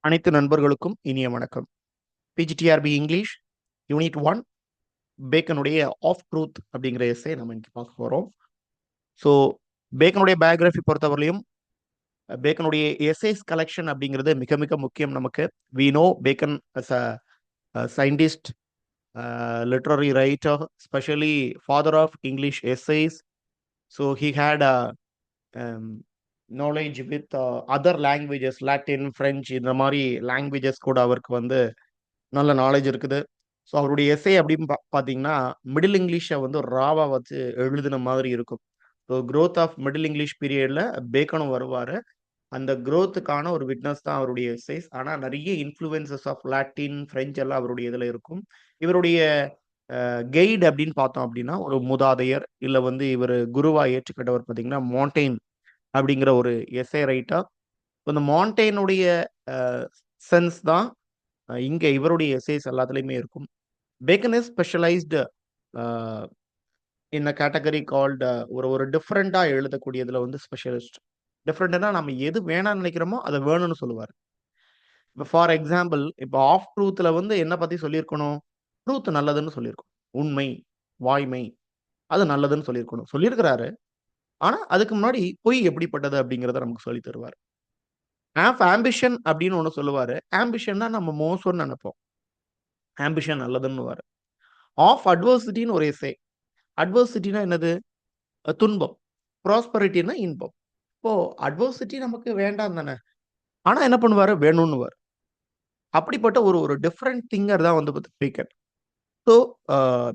அனைத்து நண்பர்களுக்கும் இனிய வணக்கம். பிஜிடிஆர்பி இங்கிலீஷ் யூனிட் 1 பேக்கனுடைய ஆஃப் ட்ரூத் அப்படிங்கிற எஸ்ஸே நம்ம இன்னைக்கு பார்க்க போகிறோம். ஸோ பேக்கனுடைய பயோகிராஃபி பொறுத்தவரையிலும் பேக்கனுடைய எஸ்ஏஸ் கலெக்ஷன் அப்படிங்கிறது மிக மிக முக்கியம் நமக்கு. We know Bacon as a scientist, literary writer, specially father of English essays. So he had a knowledge with other languages, Latin, French இந்த மாதிரி லாங்குவேஜஸ் கூட அவருக்கு வந்து நல்ல நாலேஜ் இருக்குது. ஸோ அவருடைய எஸ்ஸே அப்படின்னு பார்த்தீங்கன்னா மிடில் இங்கிலீஷை வந்து ராவா வச்சு எழுதின மாதிரி இருக்கும். So growth of middle English பீரியடில் பேக்கனும் வருவார். அந்த growthக்கான ஒரு விட்னஸ் தான் அவருடைய எஸ்ஸேஸ். ஆனால் நிறைய இன்ஃப்ளூயன்சஸ் ஆஃப் லாட்டின், ஃப்ரெஞ்ச் எல்லாம் அவருடைய இதில் இருக்கும். இவருடைய கைடு அப்படின்னு பார்த்தோம் அப்படின்னா ஒரு மூதாதையர் இல்லை வந்து இவர் குருவா ஏற்றுக்கிட்டவர் பார்த்தீங்கன்னா மாண்டெயின் அப்படிங்கிற ஒரு எஸ்ஏ ரைட்டர். இந்த மாண்டெயினுடைய சென்ஸ் தான் இங்கே இவருடைய எஸ்ஏஸ் எல்லாத்துலேயுமே இருக்கும். Bacon is specialised in a category called ஒரு டிஃப்ரெண்ட்டாக எழுதக்கூடியதில் வந்து ஸ்பெஷலிஸ்ட். டிஃப்ரெண்ட்னா நம்ம எது வேணாம்னு நினைக்கிறோமோ அதை வேணும்னு சொல்லுவார். இப்போ ஃபார் எக்ஸாம்பிள் இப்போ ஆஃப் ட்ரூத்தில் வந்து என்ன பற்றி சொல்லியிருக்கணும்? ட்ரூத் நல்லதுன்னு சொல்லியிருக்கணும். உண்மை, வாய்மை, அது நல்லதுன்னு சொல்லியிருக்கணும். சொல்லியிருக்கிறாரு. ஆனால் அதுக்கு முன்னாடி பொய் எப்படிப்பட்டது அப்படிங்கிறத நமக்கு சொல்லி தருவார். ஆம்பிஷன் அப்படின்னு ஒன்று சொல்லுவார். ஆம்பிஷன்னா நம்ம மோசம்னு நினைப்போம். ஆம்பிஷன் நல்லதுன்னுவார். ஆஃப் அட்வர்சிட்டின்னு ஒரு எஸ்ஸே. அட்வர்சிட்டினா என்னது? துன்பம். ப்ராஸ்பரிட்டினா இன்பம். இப்போ அட்வர்சிட்டி நமக்கு வேண்டாம் தானே. ஆனா என்ன பண்ணுவாரு? வேணும்னுவாரு. அப்படிப்பட்ட ஒரு டிஃபரெண்ட் திங்கர் தான் வந்து பேக்கன். ஸோ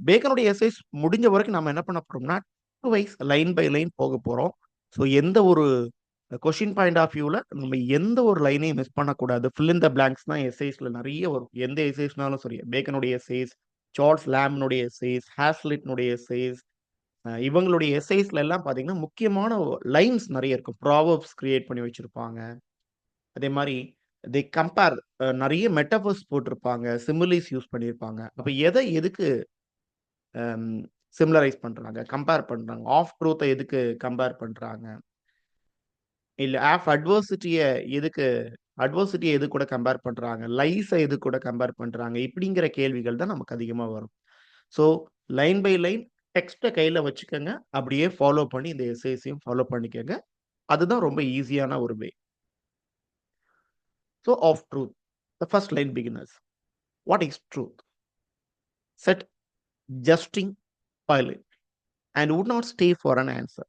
பேக்கனுடைய எஸ்ஸேஸ் முடிஞ்ச வரைக்கும் நம்ம என்ன பண்ண போறோம்னா வைஸ் லைன் பை லைன் போக போறோம். ஸோ எந்த ஒரு கொஷின் பாயிண்ட் ஆஃப் வியூவில் நம்ம எந்த ஒரு லைனையும் மிஸ் பண்ணக்கூடாது. ஃபில் இன் த பிளாங்க்ஸ் தான் எஸ்ஸேஸில் நிறைய வரும். எந்த எஸ்ஸேஸ்னாலும் சரி, பேக்கனுடைய எஸ்ஸேஸ், சார்ல்ஸ் லாம்னுடைய எஸ்ஸேஸ், ஹாஸ்லிட்னுடைய எஸ்ஸேஸ், இவங்களுடைய எஸ்ஐஸ்ல எல்லாம் பார்த்தீங்கன்னா முக்கியமான லைன்ஸ் நிறைய இருக்கும். ப்ராவர்ப்ஸ் கிரியேட் பண்ணி வச்சிருப்பாங்க. அதே மாதிரி தி கம்பேர் நிறைய மெட்டபர்ஸ் போட்டிருப்பாங்க, சிமிலிஸ் யூஸ் பண்ணியிருப்பாங்க. அப்போ எதை எதுக்கு சிமிலரைஸ் பண்றாங்க, கம்பேர் பண்றாங்க, ஆஃப் ட்ரூத்தை எதுக்கு கம்பேர் பண்றாங்க, இல்ல ஆஃப் அட்வர்சிட்டியை எது கூட கம்பேர் பண்றாங்க, லைஸை எது கூட கம்பேர் பண்றாங்க, இப்படிங்கிற கேள்விகள் தான் நமக்கு அதிகமாக வரும். ஸோ லைன் பை லைன் டெக்ஸ்ட்டை கையில் வச்சுக்கோங்க. அப்படியே ஃபாலோ பண்ணி இந்த எஸ்ஏஸையும் ஃபாலோ பண்ணிக்கோங்க. அதுதான் ரொம்ப ஈஸியான ஒரு way. So of truth, the first line beginners. What is truth? Said jesting Pilate and would not stay for an answer.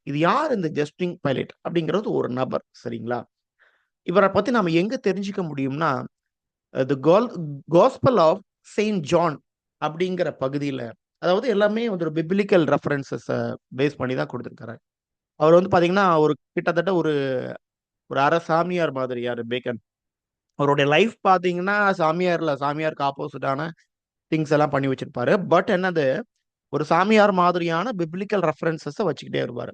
இது யார் இந்த ஜஸ்டிங் பைலட் அப்படிங்கிறது? ஒரு நபர், சரிங்களா? இவரை பற்றி நம்ம எங்கே தெரிஞ்சுக்க முடியும்னா the gospel of Saint John அப்படிங்கிற பகுதியில், அதாவது எல்லாமே ஒரு பிப்ளிக்கல் ரெஃபரன்சஸை பேஸ் பண்ணி தான் கொடுத்துருக்காரு. அவர் வந்து பார்த்தீங்கன்னா ஒரு கிட்டத்தட்ட ஒரு அரை சாமியார் மாதிரி யார் பேக்கன். அவருடைய லைஃப் பார்த்தீங்கன்னா சாமியாருக்கு ஆப்போசிட்டான திங்ஸ் எல்லாம் பண்ணி வச்சிருப்பாரு. பட் என்னது, ஒரு சாமியார் மாதிரியான பிப்ளிக்கல் ரெஃபரன்சஸை வச்சுக்கிட்டே இருப்பார்.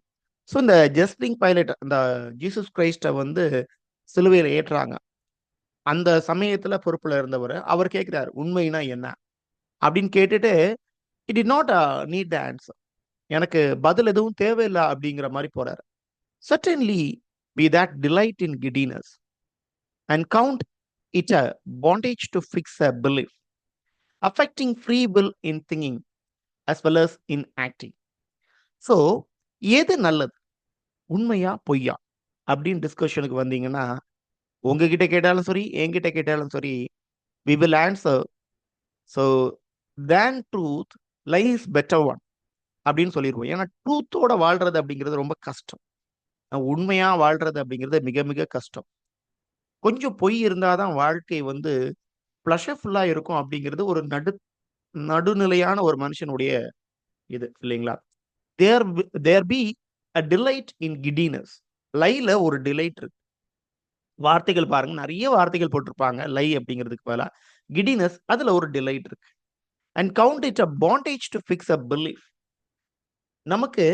ஸோ இந்த ஜஸ்டிங் பைலட், இந்த ஜீசஸ் கிரைஸ்டை வந்து சிலுவையில் ஏற்றுறாங்க. அந்த சமயத்துல பொறுப்புல இருந்தவர் அவர் கேட்கிறார், உண்மைனா என்ன அப்படின்னு கேட்டுட்டு, it did not need the answer, எனக்கு பதில் எதுவும் தேவையில்லை அப்படிங்கிற மாதிரி போறாரு. Certainly be that delight in giddiness and count it a bondage to fix a belief, affecting free will in thinking as well as in acting. So எது நல்லது, உண்மையா பொய்யா அப்படின்னு டிஸ்கஷனுக்கு வந்தீங்கன்னா, உங்ககிட்ட கேட்டாலும் சரி, என்கிட்ட கேட்டாலும் சரி, we will answer. So than truth lies better one அப்படின்னு சொல்லிடுவோம். ஏன்னா ட்ரூத்தோட வாழ்றது அப்படிங்கிறது ரொம்ப கஷ்டம். உண்மையா வாழ்றது அப்படிங்கிறது மிக மிக கஷ்டம். கொஞ்சம் பொய் இருந்தாதான் வாழ்க்கை வந்து ப்ளஷர்ஃபுல்லா இருக்கும் அப்படிங்கிறது ஒரு நடுநிலையான ஒரு மனுஷனுடைய இது இல்லைங்களா? There there be a delight in giddiness. லைல ஒரு டிலைட் இருக்கு. வார்த்தைகள் பாருங்க, நிறைய வார்த்தைகள் போட்டிருப்பாங்க லை அப்படிங்கிறதுக்கு பதிலா. கிடினஸ், அதுல ஒரு டிலைட் இருக்கு. And count it a bondage to fix a belief. நமக்கு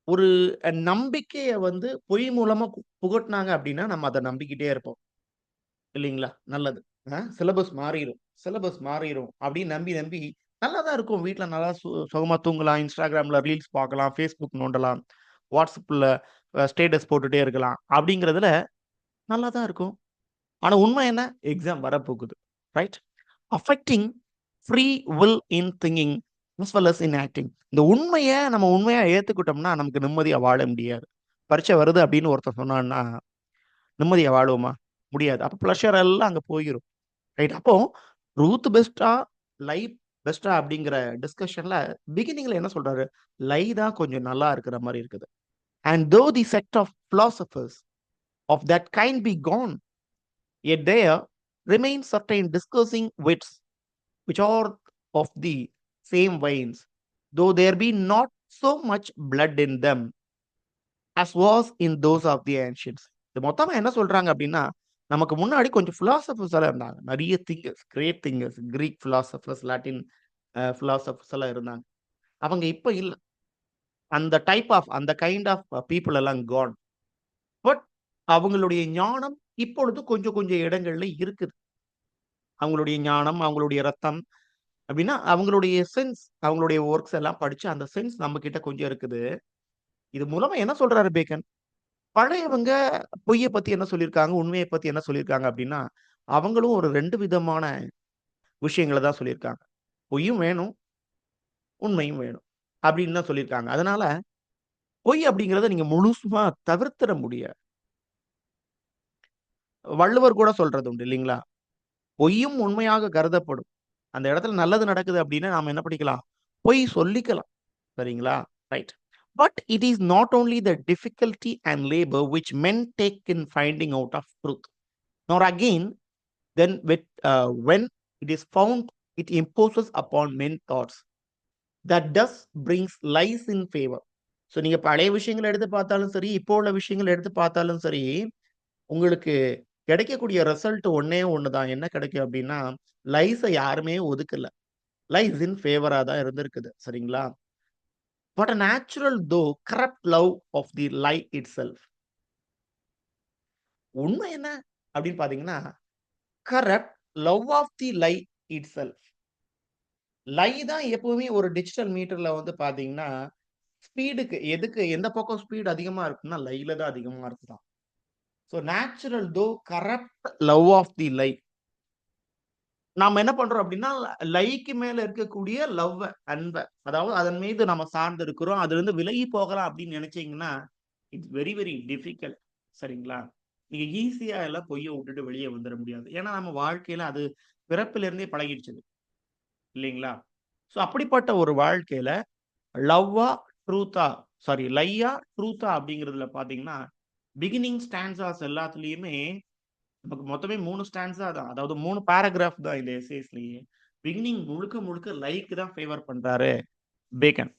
ஒரு நம்பிக்கையை வந்து பொய் மூலமா புகட்டினாங்க அப்படின்னா நம்ம அதை நம்பிக்கிட்டே இருப்போம் இல்லைங்களா? நல்லது, சிலபஸ் மாறிடும் அப்படின்னு நம்பி நம்பி நல்லா தான் இருக்கும். வீட்டில் நல்லா சுகமா தூங்கலாம், இன்ஸ்டாகிராம்ல ரீல்ஸ் பார்க்கலாம், ஃபேஸ்புக் நோண்டலாம், வாட்ஸ்அப்பில் ஸ்டேட்டஸ் போட்டுட்டே இருக்கலாம். அப்படிங்கிறதுல நல்லா தான் இருக்கும். ஆனா உண்மை என்ன? எக்ஸாம் வரப்போகுது. Right? Affecting free will in thinking as well as in acting. இந்த உண்மைய நம்ம உண்மையா ஏத்துக்கிட்டோம்னா, நமக்கு நிம்மதியா வாழ முடியாது. பரீட்சை வருது அப்படின்னு ஒருத்தன் சொன்னான்னா, நிம்மதியா வாழுவோமா? முடியாது. அப்ப ப்ளஷர் எல்லாம் அங்க போயிரும். ரைட்? அப்போ ட்ரூத் பெஸ்ட்டா, லை பெஸ்ட்டா அப்படிங்கிற டிஸ்கஷன்ல பிகினிங்ல என்ன சொல்றாரு? லை தான் கொஞ்சம் நல்லா இருக்கிற மாரி இருக்குது. And though the sect of philosophers of that kind be gone, yet there remain certain discursing wits which are of the same veins, though there be not so much blood in them as was in those of the ancients. இது மொத்தமா என்ன சொல்றாங்க அப்படின்னா, நமக்கு முன்னாடி கொஞ்சம் philosophers எல்லாம் இருந்தாங்க. நிறைய thinkers, great thinkers, Greek philosophers, Latin philosophers எல்லாம் இருந்தாங்க. அவங்க இப்ப இல்ல. அந்த டைப் ஆஃப் அந்த கைண்ட் ஆஃப் பீப்புள் எல்லாம் கான். பட் அவங்களுடைய ஞானம் இப்பொழுது கொஞ்சம் கொஞ்சம் இடங்கள்ல இருக்குது. அவங்களுடைய ஞானம், அவங்களுடைய ரத்தம் அப்படின்னா அவங்களுடைய சென்ஸ், அவங்களுடைய ஒர்க்ஸ் எல்லாம் படிச்சு அந்த சென்ஸ் நம்ம கிட்ட கொஞ்சம் இருக்குது. இது மூலமா என்ன சொல்றாரு பேக்கன்? பழையவங்க பொய்ய பத்தி என்ன சொல்லியிருக்காங்க, உண்மைய பத்தி என்ன சொல்லியிருக்காங்க அப்படின்னா, அவங்களும் ஒரு 2 விதமான விஷயங்கள தான் சொல்லியிருக்காங்க. பொய்யும் வேணும், உண்மையும் வேணும். அப்படின்னு தான் சொல்லியிருக்காங்க. அதனால பொய் அப்படிங்கிறத நீங்க முழுசுமா தவிர்த்திட முடியாது. வள்ளுவர் கூட சொல்றது உண்டு இல்லீங்களா? பொய்யும் உண்மையாக கருதப்படும். அந்த இடத்துல நல்லது நடக்குது அப்படின்னா, நாம என்ன பண்ணிக்கலாம்? பொய் சொல்லிக்கலாம். சரிங்களா? Right. But it is not only the difficulty and labor which men take in finding out of truth, nor again then when it is found, it imposes upon men thoughts that thus brings lies in favor. So நீங்க பழைய விஷயங்கள எடுத்து பார்த்தாலும் சரி, இப்போ உள்ள விஷயங்கள எடுத்து பார்த்தாலும் சரி, உங்களுக்கு கிடைக்கக்கூடிய ரிசல்ட் ஒண்ணே ஒண்ணு தான். என்ன கிடைக்கும் அப்படின்னா, லைஸ யாருமே ஒதுக்கல. லைஸ் இன் ஃபேவரா தான் இருந்திருக்குது. சரிங்களா? But a natural though corrupt love of the lie itself. உண்மை என்ன அப்படின்னு பார்த்தீங்கன்னா, corrupt love of the lie itself. Lie தான் எப்பவுமே ஒரு டிஜிட்டல் மீட்டர்ல வந்து பார்த்தீங்கன்னா, ஸ்பீடுக்கு எதுக்கு எந்த பக்கம் ஸ்பீடு அதிகமா இருக்கும்னா, லைல தான் அதிகமா இருக்குதாம். ஸோ நேச்சுரல் தோ கரப்ட் லவ் ஆஃப் தி லை. நாம என்ன பண்றோம் அப்படின்னா, லைக்கு மேல இருக்கக்கூடிய லவ்வ, அன்ப, அதாவது அதன் மீது நம்ம சார்ந்து இருக்கிறோம். அதிலிருந்து விலகி போகலாம் அப்படின்னு நினைச்சீங்கன்னா, இட்ஸ் வெரி வெரி டிஃபிகல்ட். சரிங்களா? நீங்க ஈஸியா எல்லாம் பொய்ய விட்டுட்டு வெளிய வந்துர முடியாது. ஏன்னா நம்ம வாழ்க்கையில அது பிறப்பிலிருந்தே பழகிடுச்சு. இல்லைங்களா? ஸோ அப்படிப்பட்ட ஒரு வாழ்க்கையில லவ்வா, ட்ரூத்தா லையா, ட்ரூத்தா அப்படிங்கிறதுல பார்த்தீங்கன்னா, பிகினிங் ஸ்டான்ஸாஸ் எல்லாத்துலயுமே நமக்கு மொத்தமே 3 ஸ்டான்ஸா தான். அதாவது 3 பாராகிராஃப் தான் இந்த எஸ்ஸேஸ்லயே. பிகினிங் முழுக்க முழுக்க லைக்கு தான் ஃபேவர் பண்றாரு Bacon.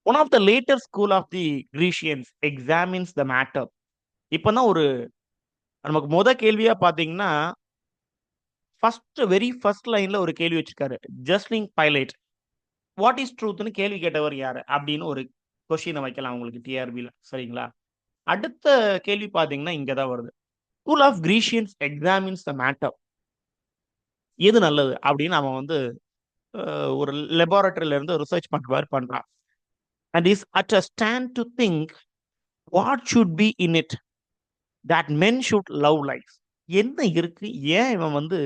One of the later school of the Grecians examines the matter. இப்பதான் ஒரு நமக்கு கேள்வியா பார்த்தீங்கன்னா, வெரி ஃபர்ஸ்ட் லைன்ல ஒரு கேள்வி வச்சிருக்காரு. ஜஸ்டின் பைலட் வாட் இஸ் ட்ரூத்ன்னு கேள்வி கேட்டவர் யாரு? அப்படின்னு ஒரு கொஸ்டின வைக்கலாம் உங்களுக்கு டிஆர்பில. சரிங்களா? அடுத்த கேள்வி பார்த்தீங்கன்னா, இங்க தான் வருது. School of Grecians examines the matter. எது நல்லது? அப்படின்னு அவன் வந்து ஒரு லெபார்டரியில இருந்து ரிசர்ச் பண்றான். And is at a stand to think what should be in it that men should love life. என்ன இருக்கு? ஏன் இவன் வந்து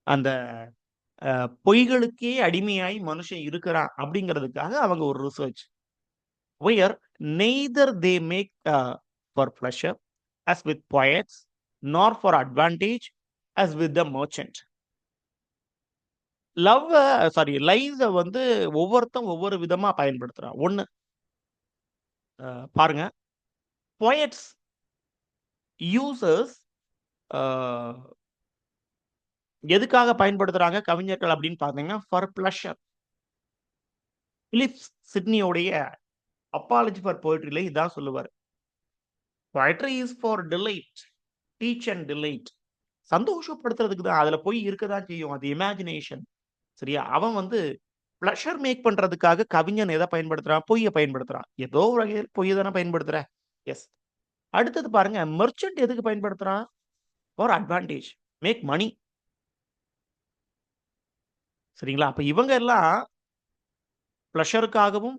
அந்த பொய்களுக்கே அடிமையாய் மனுஷன் இருக்கிறான் அப்படிங்கிறதுக்காக அவங்க ஒரு research. where neither they make for pleasure as with poets, nor for advantage as with the merchant. லைஸ வந்து ஒவ்வொருத்தன் ஒவ்வொரு விதமா பயன்படுத்துறான். ஒண்ணு பாருங்க, போயட்ஸ் யூசர்ஸ் எதுக்காக பயன்படுத்துறாங்க கவிஞர்கள் அப்படின்னு பார்த்தீங்கன்னா, ஃபார் பிளஷர். பிலிப்ஸ் சிட்னியோடைய அப்பாலஜி ஃபார் போயட்ரியில இதான் சொல்லுவார். Poetry is for delight, teach and delight. சந்தோஷப்படுத்துறதுக்கு தான். அதுல போய் இருக்கதான் செய்யும். அது இமேஜினேஷன். சரியா? அவன் வந்து பிளஷர் மேக் பண்றதுக்காக கவிஞன் எதை பயன்படுத்துறான்? பொய்ய பயன்படுத்துறான். ஏதோ ஒரு வகையில் பொய்ய தானே பயன்படுத்துற. எஸ். அடுத்தது பாருங்க, மெர்ச்சன்ட் எதுக்கு பயன்படுத்துறான்? For advantage, make money. சரிங்களா? அப்ப இவங்க எல்லாம் பிளஷருக்காகவும்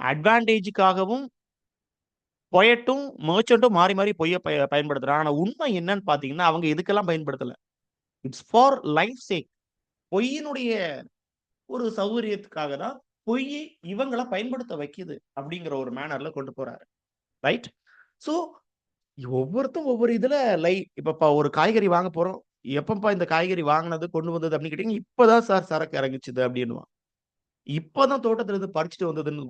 அட்வான்டேஜுக்காகவும் பொயட்டும் மர்ச்சன்ட்டும் மாறி மாறி பொய்ய பயன்படுத்துறாங்க. ஆனா உண்மை என்னன்னு பாத்தீங்கன்னா அவங்க இதுக்கெல்லாம் பயன்படுத்தல. இட்ஸ் ஃபார் லைஃப் சேக். பொய்யினுடைய ஒரு சௌகரியத்துக்காக தான் பொய்யை இவங்கள பயன்படுத்த வைக்குது அப்படிங்கிற ஒரு மேனர்ல கொண்டு போறாரு. ரைட்? ஸோ ஒவ்வொருத்தரும் ஒவ்வொரு இதுல இப்ப ஒரு காய்கறி வாங்க போறோம். எப்பப்பா இந்த காய்கறி வாங்குனது, கொண்டு வந்தது அப்படின்னு கேட்டீங்கன்னா, இப்பதான் சார் சரக்கு இறங்குச்சுது அப்படின்னுவான். இப்பதான் தோட்டத்துல இருந்து பறிச்சுட்டு வந்ததுன்னு.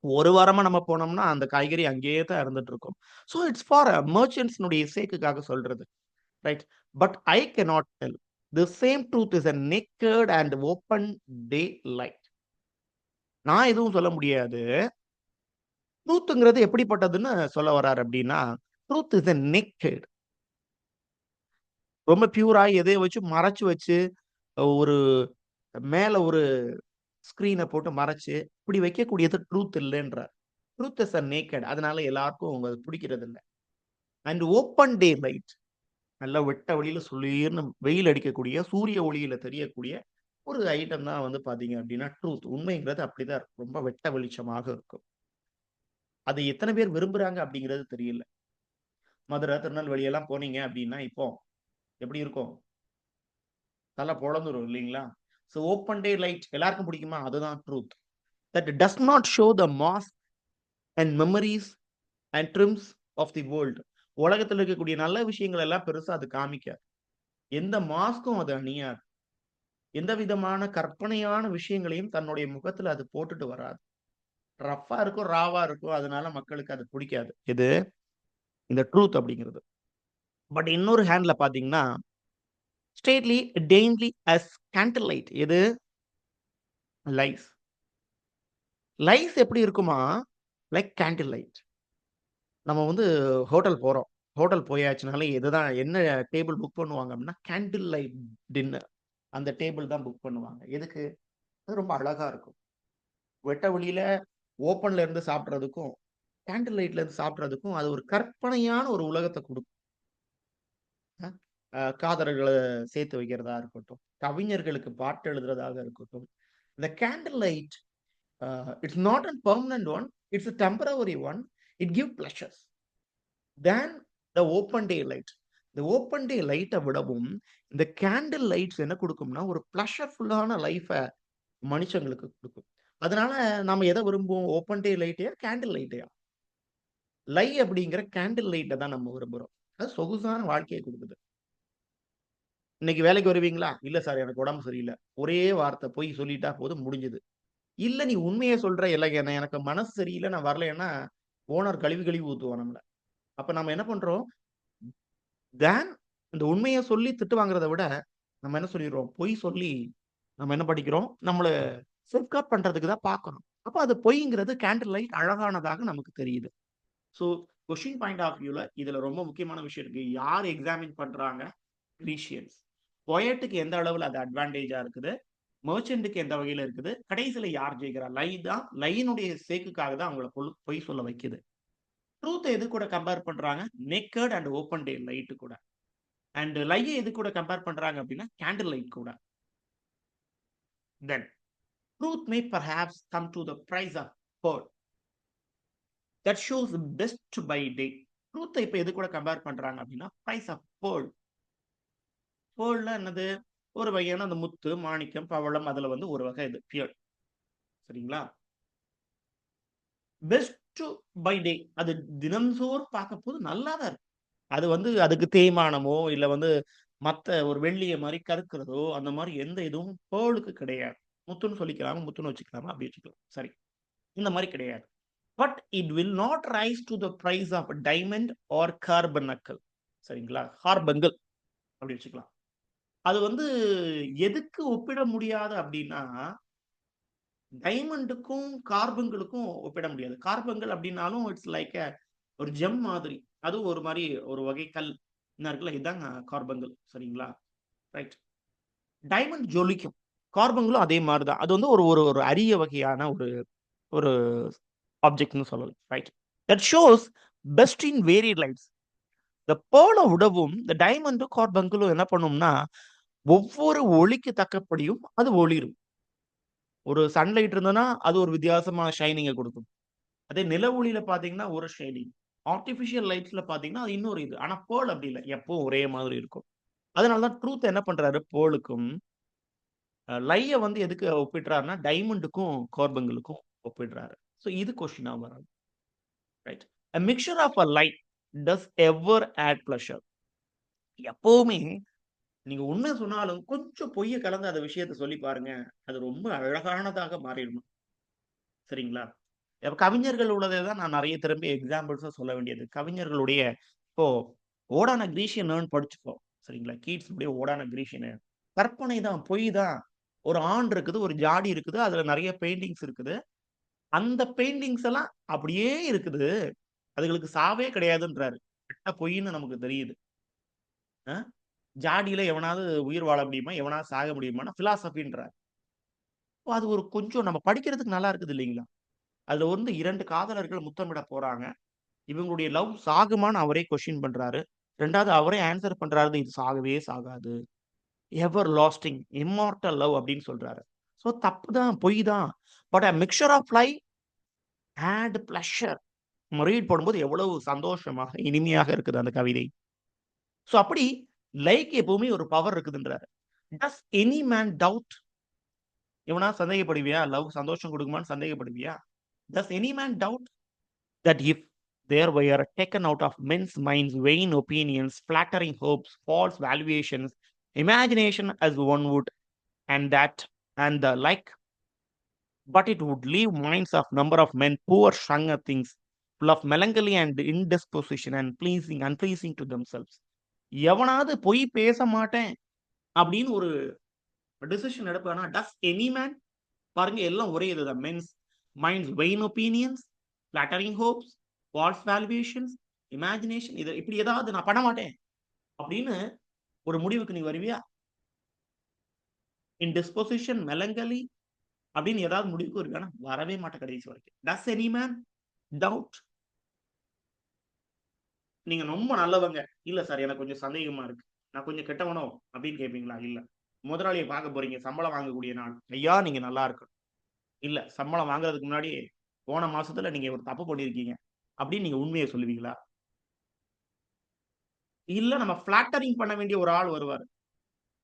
ஒரு வாரமா நம்ம போனோம்னா, அந்த காய்கறி அங்கேயே தான் இருந்துட்டு இருக்கும். ஸோ இட்ஸ் ஃபார் மெர்ச்சன்ட்ஸ்னுடைய சேக்குக்காக சொல்றது. Right? But I cannot del. The same truth is a naked and open day light. நான் எதுவும் சொல்ல முடியாது. ட்ரூத்ங்கிறது எப்படிப்பட்டதுன்னு சொல்ல வர்றாரு அப்படின்னா, ட்ரூத் இஸ் a naked. ரொம்ப பியூரா எதையோ வச்சு மறைச்சு வச்சு, ஒரு மேல ஒரு ஸ்கிரீன போட்டு மறைச்சு, இப்படி வைக்கக்கூடியது ட்ரூத் இல்லைன்றார். Truth is a naked. அதனால எல்லாருக்கும் அது பிடிக்கிறது இல்ல. And open daylight. நல்லா வெட்ட வெளியில சுளீர்னு வெயில் அடிக்கக்கூடிய, சூரிய ஒளியில தெரியக்கூடிய ஒரு ஐட்டம் தான் வந்து பார்த்தீங்க அப்படின்னா ட்ரூத். உண்மைங்கிறது அப்படிதான் இருக்கும். ரொம்ப வெட்ட வெளிச்சமாக இருக்கும். அது எத்தன பேர் விரும்புறாங்க அப்படிங்கிறது தெரியல. மதுரை, திருநெல்வேலி எல்லாம் போனீங்க அப்படின்னா, இப்போ எப்படி இருக்கும்? தல பொளந்துரும் இல்லைங்களா? ஸோ ஓப்பன் டே லைட் எல்லாருக்கும் பிடிக்குமா? அதுதான் truth. That does not show the masks and memories and dreams of the world. உலகத்துல இருக்கக்கூடிய நல்ல விஷயங்கள் எல்லாம் பெருசா அது காமிக்காது. எந்த மாஸ்க்கும் அது அணியாது. எந்த விதமான கற்பனையான விஷயங்களையும் தன்னுடைய முகத்துல அது போட்டுட்டு வராது. ரஃப்பா இருக்கும், ராவா இருக்கும். அதனால மக்களுக்கு அது பிடிக்காது. இது இந்த ட்ரூத் அப்படிங்கிறது. பட் இன்னொரு ஹேண்ட்ல பார்த்தீங்கன்னா, ஸ்ட்ரெய்ட்லி டெய்ன்லி அஸ் கேண்டில் லைட். எது? லைஸ். லைஸ் எப்படி இருக்குமா? Like candle light. நம்ம வந்து ஹோட்டல் போறோம். ஹோட்டல் போயாச்சுனாலே இதுதான் என்ன டேபிள் புக் பண்ணுவாங்க அப்படின்னா, கேண்டில் லைட் டின்னர். அந்த டேபிள் தான் புக் பண்ணுவாங்க. எதுக்கு? அது ரொம்ப அழகா இருக்கும். வெட்ட வெளியில ஓப்பன்ல இருந்து சாப்பிடுறதுக்கும், கேண்டில் லைட்ல இருந்து சாப்பிடுறதுக்கும் அது ஒரு கற்பனையான ஒரு உலகத்த குடுக்கும். காதலர்கள சேர்த்து வைக்கிறதா இருக்கட்டும், கவிஞர்களுக்கு பாட்டு எழுதுறதாக இருக்கட்டும். இந்த candle light it's not an permanent one. It's a temporary one. It give pleasures. Than the open day light. இந்த ஓப்பன் டே லைட்ட விடவும், இந்த கேண்டில் லைட்ஸ் என்ன குடுக்கும்னா, ஒரு பிளஷர்ஃபுல்லான லைஃப மனுஷங்களுக்கு குடுக்கும். அதனால நாம எத விரும்புவோம்? ஓப்பன் டே லைட்டையா? கேண்டில் லைட்டையா? அப்படிங்கிற கேண்டில் லைட்ட தான் நம்ம விரும்புறோம். அது சொகுசான வாழ்க்கைய குடுக்குது. இன்னைக்கு வேலைக்கு வருவீங்களா? இல்ல சார் எனக்கு உடம்பு சரியில்ல. ஒரே வார்த்தை பொய் சொல்லிட்டா போதும் முடிஞ்சுது. இல்ல நீ உண்மைய சொல்ற, இல்ல எனக்கு மனசு சரியில்ல நான் வரலைன்னா, ஓனர் கழுவி கழுவி ஊத்துவான் நம்மள. அப்ப நம்ம என்ன பண்றோம்? தேன் இந்த உண்மைய சொல்லி திட்டு வாங்குறத விட, நம்ம என்ன சொல்லிடுறோம்? பொய் சொல்லி நம்ம என்ன பண்ணிக்கிறோம்? நம்மள சேஃப்கார்ட் பண்றதுக்கு தான் பார்க்கிறோம். அப்ப அது பொய்ங்கிறது கேண்டில் லைட் அழகானதாக நமக்கு தெரியுது. ஸோ கொஸ்டின் பாயிண்ட் ஆஃப் வியூல இதுல ரொம்ப முக்கியமான விஷயம் இருக்கு. யார் எக்ஸாமின் பண்றாங்க? கிரீஷியன்ஸ். பொயட்டுக்கு எந்த அளவுல அது அட்வான்டேஜா இருக்குது? மெர்ச்சன்ட்க்கு எந்த வகையில இருக்குது? கடைசியில யார் ஜெயிக்கிறா? லையினுடைய சேக்குக்காக தான் அவங்கள பொய் சொல்ல வைக்குது. ட்ரூத் எது கூட கம்பேர் பண்றாங்க? Naked and open daylight கூட. அண்ட் லைய எது கூட கம்பேர் பண்றாங்க அப்படின்னா கேண்டில் லைட் கூட. Then truth may perhaps come to the price of pearl. That shows best by day. ட்ரூத்தை இப்ப எது கூட கம்பேர் பண்றாங்க அப்படின்னா பிரைஸ் ஆஃப் pearl. pearlனா என்னது? ஒரு வகையான அந்த முத்து, மாணிக்கம், பவளம், அதுல வந்து ஒரு வகை இது பியர். சரிங்களா? Best by day. அது தினம்தோறும் பார்க்க போது நல்லா தான் இருக்கு. அது வந்து அதுக்கு தேய்மானமோ, இல்ல வந்து மத்த ஒரு வெள்ளிய மாரி கருக்குறதோ, அந்த மாரி எந்த இதுவும் பேர்லுக்கு கிடையாது. முத்துன்னு சொல்லிக்கலாமா? முத்துன்னு வச்சுக்கலாமா? அப்படி வச்சுக்கலாம். சரி. இந்த மாரி கிடையாது. But it will not rise to the price of diamond or carbuncle. சரிங்களா? கார்பங்கள் அப்படி வச்சுக்கலாம். அது வந்து எதுக்கு ஒப்பிட முடியாது அப்படின்னா, டைமண்டுக்கும், கார்பன்களுக்கும் ஒப்பிட முடியாது. கார்பன்கள் அப்படின்னாலும் இட்ஸ் லைக் ஒரு ஜெம் மாதிரி. அதுவும் ஒரு மாரி ஒரு வகை கல். என்ன இருக்குல்ல, இதாங்க கார்பன்கள். சரிங்களா? ரைட். டைமண்ட் ஜொலிக்கும். கார்பன்களும் அதே மாரி தான். அது வந்து ஒரு ஒரு ஒரு அரிய வகையான ஒரு ஒரு ஆப்ஜெக்ட்ன்னு சொல்லலாம். Right. That shows best in variate lights. இந்த பேர்ல விடவும் இந்த டைமண்டும் கார்பன்களும் என்ன பண்ணும்னா, ஒவ்வொரு ஒளிக்கு தக்கபடியும் அது ஒளிரும். ஒரு சன்லைட் இருந்ததுன்னா, அது ஒரு வித்தியாசமான ஷைனிங்க குடுக்கும். அதே நில ஒளியில பார்த்தீங்கன்னா ஒரு ஷேடிங். ஆர்டிஃபிஷியல் லைட்ஸ்ல பார்த்தீங்கன்னா, அது இன்னொரு இது. ஆனா பேர்ல் அப்படி இல்ல. எப்பவும் ஒரே மாதிரி இருக்கும். அதனால தான் ட்ரூத் என்ன பண்றாரு பேர்லுக்கும் லைய வந்து எதுக்கு ஒப்பிடுறாருன்னா, டைமண்டுக்கும், கார்பங்களுக்கும் ஒப்பிடுறாரு. ஸோ இது கொஸ்டினா வராது. Right. A mixture of a lie does ever add pleasure. எப்பவுமே நீங்க உண்மை சொன்னாலும் கொஞ்சம் பொய்ய கலந்து அந்த விஷயத்த சொல்லி பாருங்க. அது ரொம்ப அழகானதாக மாறிடும். சரிங்களா? இப்ப கவிஞர்கள் உள்ளதை தான் நான் நெறைய திரும்பி எக்ஸாம்பிள்ஸா சொல்ல வேண்டியது. கவிஞர்களுடைய இப்போ ஓடான கிரீஷியன் ஏர்ன் படிச்சுப்போம். சரிங்களா? கீட்ஸுடைய ஓடான கிரீஷியன் ஏர்ன். கற்பனை தான், பொய் தான். ஒரு ஆண் இருக்குது, ஒரு ஜாடி இருக்குது. அதுல நெறைய பெயிண்டிங்ஸ் இருக்குது. அந்த பெயிண்டிங்ஸ் எல்லாம் அப்படியே இருக்குது. அதுகளுக்கு சாவே கிடையாதுன்றாரு. கெட்ட பொய்ன்னு நமக்கு தெரியுது. அ ஜாடியில எவனாவது உயிர் வாழ முடியுமா? எவனாவது சாக முடியுமான்னா பிலாசபின்றார். அது ஒரு கொஞ்சம் நம்ம படிக்கிறதுக்கு நல்லா இருக்குது இல்லைங்களா? அதுல வந்து 2 காதலர்கள் முத்தமிட போறாங்க. இவங்களுடைய லவ் சாகுமான்னு அவரே கொஸ்டின் பண்றாரு. 2வது அவரே ஆன்ஸர் பண்றாரு. இது சாகவே சாகாது. எவர் லாஸ்டிங் இம்மார்ட்டல் லவ் அப்படின்னு சொல்றாரு. சோ தப்பு தான், பொய் தான். But a mixture of life and pleasure. நம்ம ரீட் பண்ணும்போது எவ்வளவு சந்தோஷமாக, இனிமையாக இருக்குது அந்த கவிதை. சோ அப்படி லைக் எப்பவுமே ஒரு பவர் இருக்குதுன்றாரு. Does any man doubt? எவனா சந்தேகப்படுவியா? லவ் சந்தோஷம் குடுக்குமான்னு சந்தேகப்படுவியா? Does any man doubt that if there were taken out of men's minds vain opinions, flattering hopes, false valuations, imagination as one would, and that and the like, but it would leave minds of number of men poor shunger things, full of melancholy and indisposition and pleasing, unpleasing to themselves. எவனாவது பொய் பேச மாட்டேன் அப்படின்னு ஒரு decision எடுப்பானா does any man பாருங்க எல்லாம் ஒரே இதுதான் men's minds vain opinions flattering hopes false valuations imagination இது இப்படி ஏதாவது நான் பண்ண மாட்டேன் அப்படின்னு ஒரு முடிவுக்கு நீ வருவியா இன் டிஸ்போசிஷன் மெலங்கலி அப்படின்னு ஏதாவது முடிவுக்கு வருவியானா வரவே மாட்டேன் கடைசி வரைக்கும் டஸ் எனி மேன் டவுட் நீங்க ரொம்ப நல்லவங்க இல்ல சார் எனக்கு கொஞ்சம் சந்தேகமா இருக்கு நான் கொஞ்சம் கெட்டவனோ அப்படின்னு கேட்பீங்களா இல்ல முதலாளியை பார்க்க போறீங்க சம்பளம் வாங்கக்கூடிய நாள் ஐயா நீங்க நல்லா இருக்கணும் இல்ல சம்பளம் வாங்குறதுக்கு முன்னாடி போன மாசத்துல நீங்க ஒரு தப்பு பண்ணிருக்கீங்க அப்படின்னு நீங்க உண்மையை சொல்லுவீங்களா இல்ல நம்ம பிளாட்டரிங் பண்ண வேண்டிய ஒரு ஆள் வருவாரு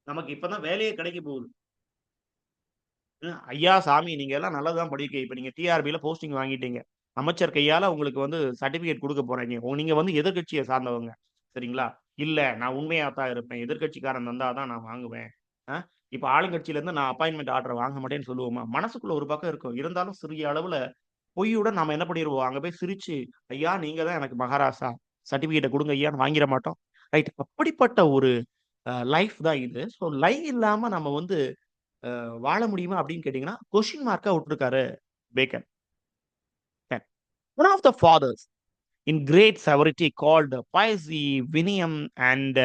நமக்கு இப்பதான் வேலையே கிடைக்க போகுது ஐயா சாமி நீங்க எல்லாம் நல்லதுதான் படிக்க இப்ப நீங்க டிஆர்பில போஸ்டிங் வாங்கிட்டீங்க அமைச்சர் கையால உங்களுக்கு வந்து சர்டிபிகேட் கொடுக்க போறீங்க நீங்க வந்து எதிர்கட்சியை சார்ந்தவங்க சரிங்களா இல்ல நான் உண்மையா தான் இருப்பேன் எதிர்கட்சிக்காரன் தந்தாதான் நான் வாங்குவேன் அஹ், இப்ப ஆளுங்கட்சியில இருந்து நான் அப்பாயின்மெண்ட் ஆர்டர் வாங்க மாட்டேன்னு சொல்லுவோமா மனசுக்குள்ள ஒரு பக்கம் இருக்கும் இருந்தாலும் சிறிய அளவுல பொய்யுடன் நாம என்ன பண்ணிடுவோம் அங்க போய் சிரிச்சு ஐயா நீங்க தான் எனக்கு மகாராசா சர்டிபிகேட்டை கொடுங்க ஐயான்னு வாங்கிட மாட்டோம் ரைட் அப்படிப்பட்ட ஒரு லைஃப் தான் இது ஸோ லைஃப் இல்லாம நம்ம வந்து வாழ முடியுமா அப்படின்னு கேட்டீங்கன்னா கொஸ்டின் மார்க்கா விட்டுருக்காரு Bacon one of the fathers in great severity called poesy வினியம் அண்ட்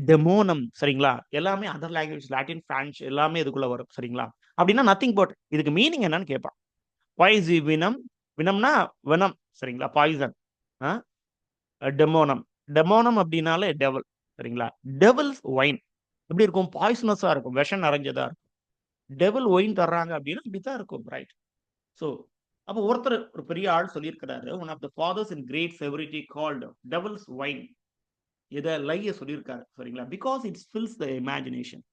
டெமோனம் சரிங்களா எல்லாமே அதர் லாங்குவேஜ் லாட்டின் பிரான்ச் எல்லாமே இதுக்குள்ள வரும் சரிங்களா அப்படின்னா நத்திங் பட் இதுக்கு மீனிங் என்னன்னு கேட்பான் பாய்சி வினம் வினம்னா வினம் சரிங்களா பாய்சன் டெமோனம் டெமோனம் அப்படின்னாலே டெவல் சரிங்களா டெவல்ஸ் ஒயின் எப்படி இருக்கும் பாய்சனஸா இருக்கும் விஷம் நிறைஞ்சதா இருக்கும் டெவல் ஒயின் தர்றாங்க அப்படின்னா இப்படித்தான் இருக்கும் ரைட் ஸோ அப்போ ஒருத்தர் ஒரு பெரிய ஆள் சொல்லியிருக்கிறாரு one of the fathers in great severity called devil's wine இதை லைய சொல்லியிருக்காரு சரிங்களா because it's fills the imagination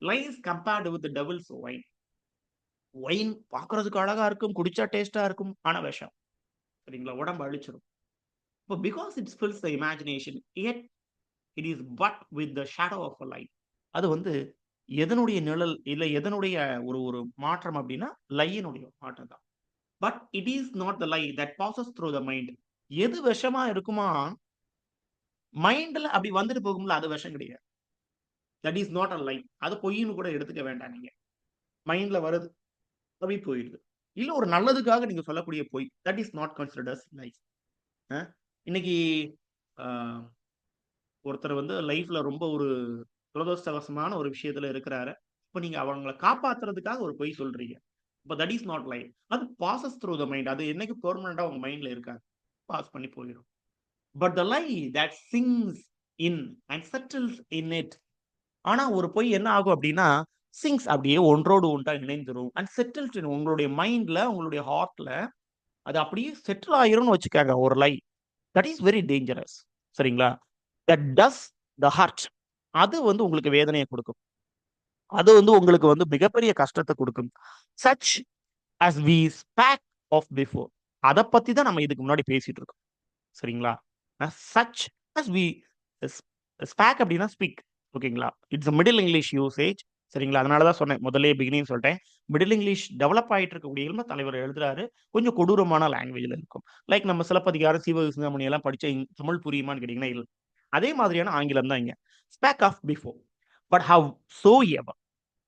lie is compared with devil's wine wine பார்க்கறதுக்கு அழகா இருக்கும் குடிச்சா டேஸ்டா இருக்கும் ஆனா விஷம் சரிங்களா உடம்பு அழிச்சிடும் இப்போ because it's fills the imagination yet it is but with the shadow of a light அது வந்து எதனுடைய நிழல் இல்ல எதனுடைய ஒரு ஒரு மாற்றம் அப்படின்னா லையினுடைய மாற்றம் தான் but it is not the lie that passes through the mind எது விஷமா இருக்குமா மைண்ட்ல அப்படி வந்துட்டு போகும்ல அது விஷம் கிடையாது தட் இஸ் நாட் அ லை அது பொய்ன்னு கூட எடுத்துக்க வேண்டாம் நீங்க மைண்ட்ல வருது அப்படி போயிடுது இல்ல ஒரு நல்லதுக்காக நீங்க சொல்லக்கூடிய பொய் that is not considered as lie இன்னைக்கு ஒருத்தர் வந்து லைஃப்ல ரொம்ப ஒரு துரதிருஷ்டவசமான ஒரு விஷயத்துல இருக்கிறாரு இப்ப நீங்க அவங்களை காப்பாத்துறதுக்காக ஒரு பொய் சொல்றீங்க இப்ப தட் இஸ் நாட் லைஃப் அது பாசஸ் த்ரூ த மைண்ட் அது என்னைக்கு பெர்மனண்டா உங்க மைண்ட்ல இருக்காது பாஸ் பண்ணி போயிடும் but the lie that sinks in and settles in it ஆனா ஒரு பொய் என்ன ஆகும் அப்படின்னா சிங்ஸ் அப்படியே ஒன்றோடு ஒன்றா இணைந்துரும் அண்ட் செட்டில்ஸ் இன் உங்களுடைய மைண்ட்ல உங்களுடைய ஹார்ட்ல அது அப்படியே செட்டில் ஆயிரும்னு வச்சுக்கோங்க ஒரு lie. That is very dangerous. சரிங்களா? That does the hurt. அது வந்து உங்களுக்கு வேதனைய குடுக்கும். அது வந்து உங்களுக்கு வந்து மிகப்பெரிய கஷ்டத்த குடுக்கும். Such as we spoke of before. அத பத்தி தான் நம்ம இதுக்கு முன்னாடி பேசிட்டு இருக்கோம். சரிங்களா? சச் as we ஸ் ஸ்பாக் அப்படின்னா ஸ்பீக். ஓகேங்களா? It's a middle English usage. சரிங்களா? அதனால தான் சொன்னேன். முதல்லயே பிகினிங் சொல்ட்டேன். மிடில் இங்கிலீஷ் டெவலப் ஆயிட்டு இருக்கக்கூடிய இளம தலைவர் எழுதுறாரு. கொஞ்சம் கொடூரமான லாங்குவேஜ்ல இருக்கும். லைக் நம்ம சிலப்பதிகாரம், சீவகசிந்தாமணி எல்லாம் படிச்ச தமிழ் புரியுமான்னு கேட்டீங்கன்னா, இல்ல. அதே மாதிரியான ஆங்கிலம் தான் இங்க. Spoke of before. But howsoever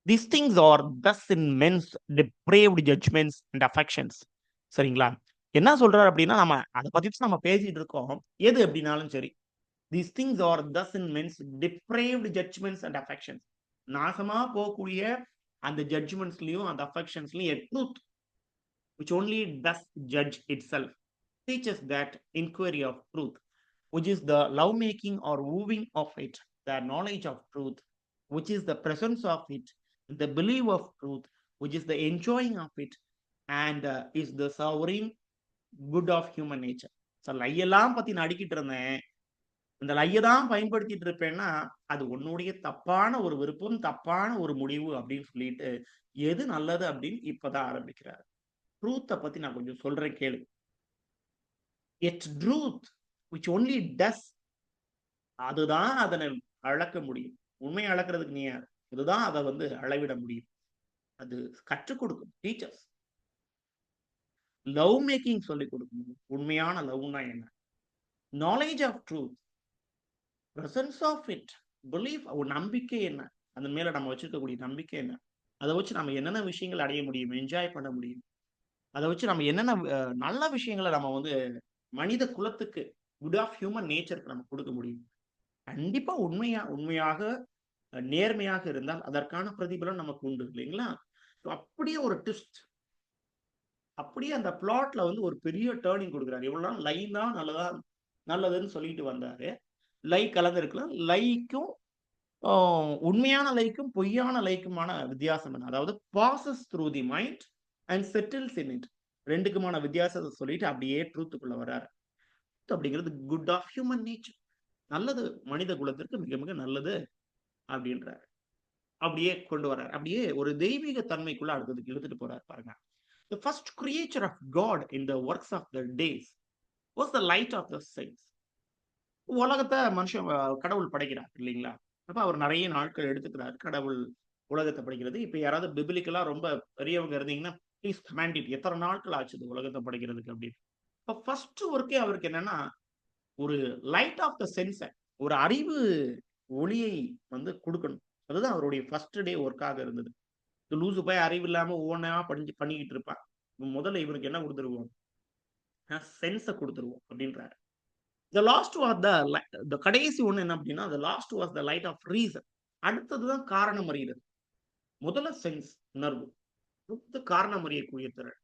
these things are thus in men's depraved judgments and affections. சரிங்களா? என்ன சொல்றாரு அப்படின்னா, நம்ம அத பத்தி தான் நம்ம பேசிட்டு இருக்கோம். எது எப்படினாலும் சரி. These things are thus in men's depraved judgments and affections. நாசமா போகக்கூடிய அந்த ஜட்ஜ்மெண்ட்ஸ்லயும் அந்த அஃபெக்ஷன்ஸ்லயும் truth which only does judge itself teaches that inquiry of truth, which is the love making or wooing of it, the knowledge of truth, which is the presence of it, the belief of truth, which is the enjoying of it, and is the sovereign good of human nature. So லையெல்லாம் பத்தி நான் அடிக்கிட்டு இருந்தேன். இந்த லைய தான் பயன்படுத்திட்டு இருப்பேன்னா, அது உன்னுடைய தப்பான ஒரு விருப்பம், தப்பான ஒரு முடிவு அப்படின்னு சொல்லிட்டு, எது நல்லது அப்படின்னு இப்பதான் ஆரம்பிக்கிறாரு. ட்ரூத்த பத்தி நான் கொஞ்சம் சொல்றேன் கேளு. எட் ட்ரூத் which only does, அதுதான் அதனை அளக்க முடியும். உண்மையை அளக்கிறதுக்கு நீ யார்? இதுதான் அதை வந்து அளவிட முடியும். அது கற்றுக் கொடுக்கும் டீச்சர்ஸ். லவ் மேக்கிங் சொல்லிக் கொடுக்கும். உண்மையான லவ்னா என்ன? Knowledge of truth, presence of it, belief, ஒரு நம்பிக்கை என்ன? அதன் மேல நம்ம வச்சிருக்கக்கூடிய நம்பிக்கை என்ன? அதை வச்சு நம்ம என்னென்ன விஷயங்கள் அடைய முடியும், என்ஜாய் பண்ண முடியும்? அதை வச்சு நம்ம என்னென்ன நல்ல விஷயங்களை நம்ம வந்து மனித குலத்துக்கு, குட் ஆஃப் ஹியூமன் நேச்சருக்கு நம்ம கொடுக்க முடியும்? கண்டிப்பா உண்மையாக நேர்மையாக இருந்தால் அதற்கான பிரதிபலன் நமக்கு உண்டு இல்லைங்களா? அப்படியே ஒரு ட்விஸ்ட், அப்படியே அந்த பிளாட்ல வந்து ஒரு பெரிய டேர்னிங் கொடுக்குறாரு. எவ்வளவு நாள் லை தான் நல்லதா நல்லதுன்னு சொல்லிட்டு வந்தாரு. லை கலந்திருக்கலாம். லைக்கும் உண்மையான லைக்கும் பொய்யான லைக்குமான வித்தியாசம் என்ன? அதாவது passes through the mind and settles in it. ரெண்டுக்குமான வித்தியாசத்தை சொல்லிட்டு அப்படியே ட்ரூத்துக்குள்ள வர்றாரு. அப்படிங்கிறது குட் ஆஃப் ஹியூமன் நேச்சர். நல்லது, மனித குலத்திற்கு மிக மிக நல்லது அப்படின்றாரு. அப்படியே கொண்டு வர்றாரு. அப்படியே ஒரு தெய்வீக தன்மைக்குள்ள அடுத்ததுக்கு இழுத்துட்டு போறாரு பாருங்க. The first creature of God in the works of the days was the light of the saints. உலகத்தை மனுஷன் கடவுள் படைக்கிறார் இல்லைங்களா? அப்ப அவர் நிறைய நாட்கள் எடுத்துக்கிறார் கடவுள் உலகத்தை படைக்கிறது. இப்ப யாராவது பிபிலிக்கலா ரொம்ப பெரியவங்க இருந்தீங்கன்னா ப்ளீஸ் கமெண்ட் இட். எத்தனை நாட்கள் ஆச்சு இது உலகத்தை படைக்கிறதுக்கு அப்படின்னு. இப்ப ஃபர்ஸ்ட் ஒர்க்கே அவருக்கு என்னன்னா, ஒரு லைட் ஆஃப் த சென்ஸ், ஒரு அறிவு ஒளியை வந்து கொடுக்கணும். அதுதான் அவருடைய ஃபர்ஸ்ட் டே ஒர்க்காக இருந்தது. லூசு போய் அறிவு இல்லாம ஒவ்வொன்னா பண்ணிக்கிட்டு இருப்பான். முதல்ல இவனுக்கு என்ன கொடுத்துருவோம்? சென்ஸை கொடுத்துருவோம் அப்படின்றாரு. த லாஸ்ட் வாஸ் த கடைசி ஒண்ணு என்ன அப்படின்னா, the last was the light of reason. அடுத்ததுதான் காரணம் அறிகிறது. முதல்ல சென்ஸ், உணர்வு. அடுத்து காரணம் அறியக்கூடிய திறன்.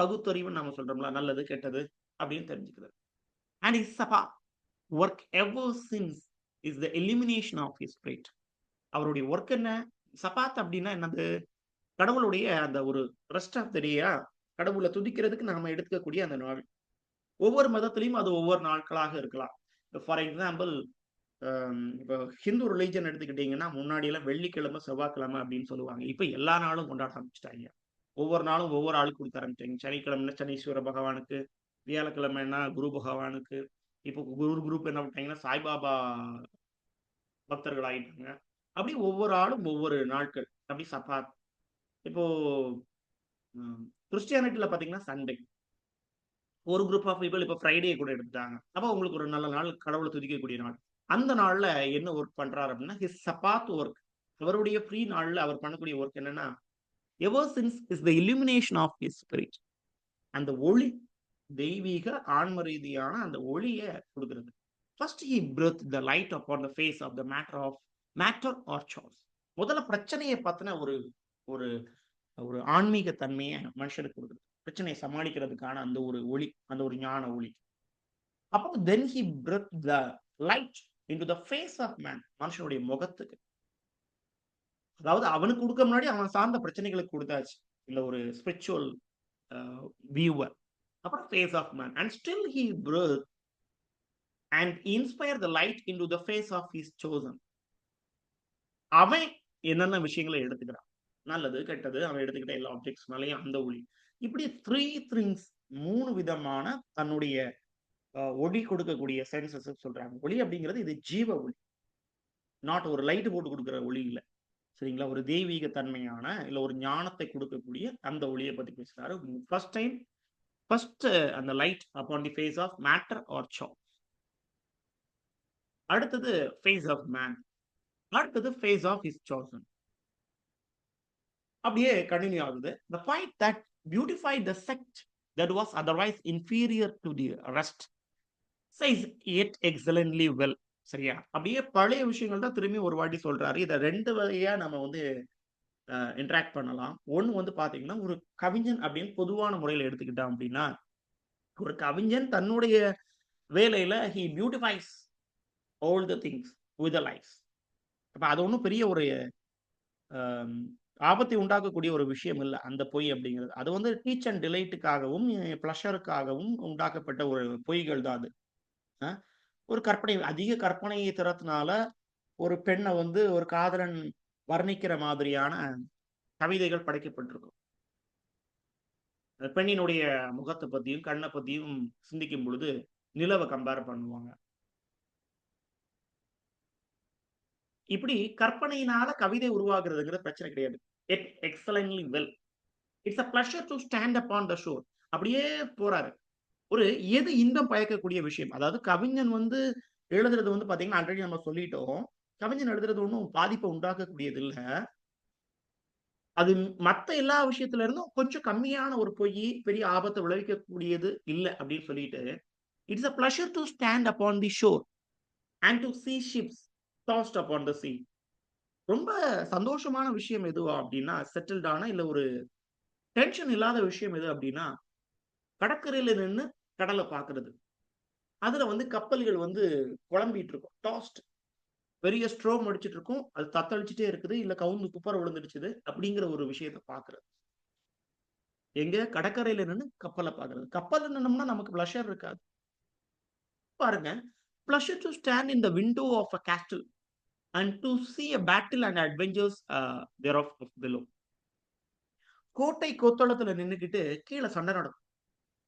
பகுத்தறிவுன்னு நம்ம சொல்றோம்ல, நல்லது கெட்டது அப்படின்னு தெரிஞ்சுக்கிறது. And his sabbath work ever since is the elimination of his spirit. அவருடைய ஒர்க் என்ன? சபாத் அப்படின்னா என்னது? கடவுளுடைய அந்த ஒரு ரெஸ்ட் ஆஃப் த டேயா, கடவுளை துதிக்கிறதுக்கு நாம எடுக்கக்கூடிய அந்த நாள். ஒவ்வொரு மதத்திலையும் அது ஒவ்வொரு நாட்களாக இருக்கலாம். ஃபார் எக்ஸாம்பிள், இப்போ ஹிந்து ரிலீஜன் எடுத்துக்கிட்டீங்கன்னா, முன்னாடி எல்லாம் வெள்ளிக்கிழமை, செவ்வாய்க்கிழமை அப்படின்னு சொல்லுவாங்க. இப்ப எல்லா நாளும் கொண்டாட ஆரம்பிச்சிட்டாங்க. ஒவ்வொரு நாளும் ஒவ்வொரு ஆளுக்கு கொடுக்க ஆரம்பிச்சாங்க. சனிக்கிழமைனா சனீஸ்வர பகவானுக்கு, வியாழக்கிழமைனா குரு பகவானுக்கு, இப்போ குரூப் என்ன பண்ணிட்டாங்கன்னா சாய்பாபா பக்தர்கள் ஆயிட்டாங்க. அப்படி ஒவ்வொரு ஆளும் ஒவ்வொரு நாட்கள் அப்படி சப்பாத். இப்போ கிறிஸ்டியானிட்டில பாத்தீங்கன்னா சண்டே. ஒரு குரூப் ஆஃப் பீப்புள் இப்போ ஃப்ரைடே கூட எடுத்துட்டாங்க. அப்போ உங்களுக்கு ஒரு நல்ல நாள், கடவுளை துதிக்கக்கூடிய நாள். அந்த நாள்ல என்ன ஒர்க் பண்றாரு அப்படின்னா, ஹிஸ் சபாத் ஒர்க். அவருடைய ஃப்ரீ நாள்ல அவர் பண்ணக்கூடிய ஒர்க் என்னன்னா, ever since is the illumination of his spirit. அந்த ஒளி, தெய்வீக ஆன்ம ரீதியான அந்த ஒளிய கொடுக்கிறது. First he breathed the light upon the face of the matter or chaos. முதல்ல பிரச்சனையை பத்தின ஒரு ஒரு ஒரு ஆன்மீக தன்மையை மனுஷனுக்கு கொடுக்குது. பிரச்சனையை சமாளிக்கிறதுக்கான அந்த ஒரு ஒளி, அந்த ஒரு ஞான ஒளி. அப்போ then he breathed the light into the face of man. மனுஷனுடைய முகத்துக்கு. அதாவது அவனுக்கு கொடுக்க முன்னாடி அவன் சார்ந்த பிரச்சனைகளுக்கு கொடுத்தாச்சு. இந்த ஒரு ஸ்பிரிச்சுவல் வியூவர். அப்புறம் face of man and still he breathed and inspire the light into the face of his chosen. அவன் என்னென்ன விஷயங்களை எடுத்துக்கிறான், நல்லது கெட்டது, அவன் எடுத்துக்கிட்ட எல்லா ஆப்ஜெக்ட்ஸ் மேலேயும் அந்த ஒளி. இப்படி த்ரீ திங்ஸ், 3 விதமான தன்னுடைய ஒளி கொடுக்கக்கூடிய சென்சஸ் சொல்றாங்க. ஒளி அப்படிங்கிறது இது ஜீவ ஒளி, நாட் ஒரு லைட் போட்டு கொடுக்குற ஒளி இல்லை. சரிங்களா? ஒரு தெய்வீக தன்மையான இல்ல ஒரு ஞானத்தை கொடுக்கக்கூடிய அந்த ஒளியை பத்தி பேசுறாரு. ஃபர்ஸ்ட் அந்த light upon the face of matter or சார்ட். அடுத்தது ஃபேஸ் ஆஃப் மேன். அடுத்தது ஃபேஸ் ஆஃப் ஹிஸ் சார்சன். அப்படியே கண்டினியூ ஆகுது. The point that beautified the sect that was otherwise inferior to the rest says it excellently well. சரியா? அப்படியே பழைய விஷயங்கள் தான் திரும்பி ஒரு வாட்டி சொல்றாரு. இதை 2 வகையா நம்ம வந்து இன்டராக்ட் பண்ணலாம். ஒன்னு வந்து பாத்தீங்கன்னா, ஒரு கவிஞன் அப்படின்னு பொதுவான முறையில் எடுத்துக்கிட்டோம் அப்படின்னா, ஒரு கவிஞன் தன்னுடைய வேலையில he beautifies all the things with the lives. அப்ப அது ஒன்றும் பெரிய ஒரு ஆபத்தை உண்டாக்கக்கூடிய ஒரு விஷயம் இல்லை அந்த பொய் அப்படிங்கிறது. அது வந்து டீச் அண்ட் டிலைட்டுக்காகவும் பிளஷருக்காகவும் உண்டாக்கப்பட்ட ஒரு பொய்கள் தான் அது. ஒரு கற்பனை, அதிக கற்பனை திறத்தினால ஒரு பெண்ணை வந்து ஒரு காதலன் வர்ணிக்கிற மாதிரியான கவிதைகள் படைக்கப்பட்டிருக்கும். பெண்ணினுடைய முகத்தை பத்தியும் கண்ணை பத்தியும் சிந்திக்கும் பொழுது நிலவை கம்பேர் பண்ணுவாங்க. இப்படி கற்பனையினால கவிதை உருவாக்குறதுங்கிற பிரச்சனை கிடையாது. It excellently well. It's a pleasure to stand upon the shore. அப்படியே போறாரு. ஒரு எது இன்பம் பயக்கக்கூடிய விஷயம். அதாவது கவிஞன் வந்து எழுதுறது வந்து பாத்தீங்கன்னா, ஆல்ரெடி நம்ம சொல்லிட்டோம். கவிஞன் எழுதுறது ஒன்றும் பாதிப்பை உண்டாக்கக்கூடியது இல்ல. அது மத்த எல்லா விஷயத்துல இருந்தும் கொஞ்சம் கம்மியான ஒரு பொய் பெரிய ஆபத்தை விளைவிக்கக்கூடியது இல்ல அப்படின்னு சொல்லிட்டு, it's a pleasure to stand upon the sure and to see ships tossed upon the sea. ரொம்ப சந்தோஷமான விஷயம் எதுவா அப்படின்னா, செட்டில்டான இல்ல ஒரு டென்ஷன் இல்லாத விஷயம் எது அப்படின்னா, கடற்கரையில நின்னு கடலை பார்க்கிறது. அதுல வந்து கப்பல்கள் வந்து குழம்பிட்டு இருக்கும். டாஸ்ட் பெரிய ஸ்ட்ரோம் அடிச்சிட்டு இருக்கும். அது தத்தளிச்சுட்டே இருக்குது. இல்ல கவுந்து குப்புற விழுந்துடுச்சுது. அப்படிங்கிற ஒரு விஷயத்த பார்க்கிறது. எங்க கடற்கரையில நின்னு கப்பல பார்க்கிறது. கப்பல்ல நின்னோம்னா நமக்கு பிளஷர் இருக்காது. பாருங்க. Pleasure to stand in the window of a castle and to see a battle and adventures thereof below. கோட்டை கொத்தளத்துல நின்னுக்கிட்டு கீழே சண்டை நடக்கும்.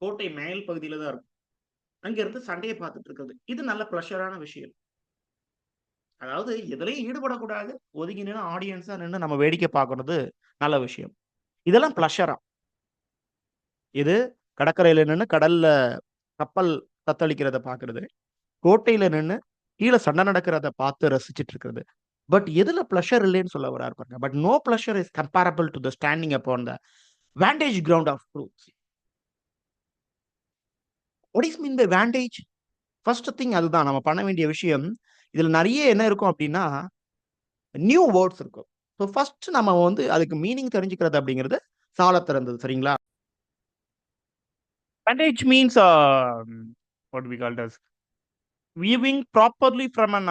கோட்டை மேல் பகுதியில தான் இருக்கும். அங்க இருந்து சண்டையை பார்த்துட்டு இருக்கிறது. இது நல்ல பிளஷரான விஷயம். அதாவது எதுலயும் ஈடுபடக்கூடாது. ஒதுங்கி நின்னு ஆடியன்ஸா நின்னு நம்ம வேடிக்கை பார்க்கிறது நல்ல விஷயம். இதெல்லாம் பிளஷரா? இது கடற்கரையில நின்னு கடல்ல கப்பல் தத்தளிக்கிறத பார்க்கிறது. கோட்டையில நின்னு கீழ சண்டை நடக்கிறத பார்த்து ரசிச்சுட்டு இருக்கிறது. பட் எதுல பிளஷர் இல்லைன்னு சொல்ல வர்றாரு பாருங்க. But no pleasure is comparable to the standing upon the vantage ground of truth. What is mean by vantage? First thing அதுதான் நம்ம பண்ண வேண்டிய விஷயம். இதுல நிறைய என்ன இருக்கும் அப்படின்னா, நியூ வேர்ட்ஸ் இருக்கும். ஸோ ஃபர்ஸ்ட் நம்ம வந்து அதுக்கு மீனிங் தெரிஞ்சுக்கிறது அப்படிங்கிறது சாலத் திறந்தது. சரிங்களா? vantage means what we call as viewing properly from an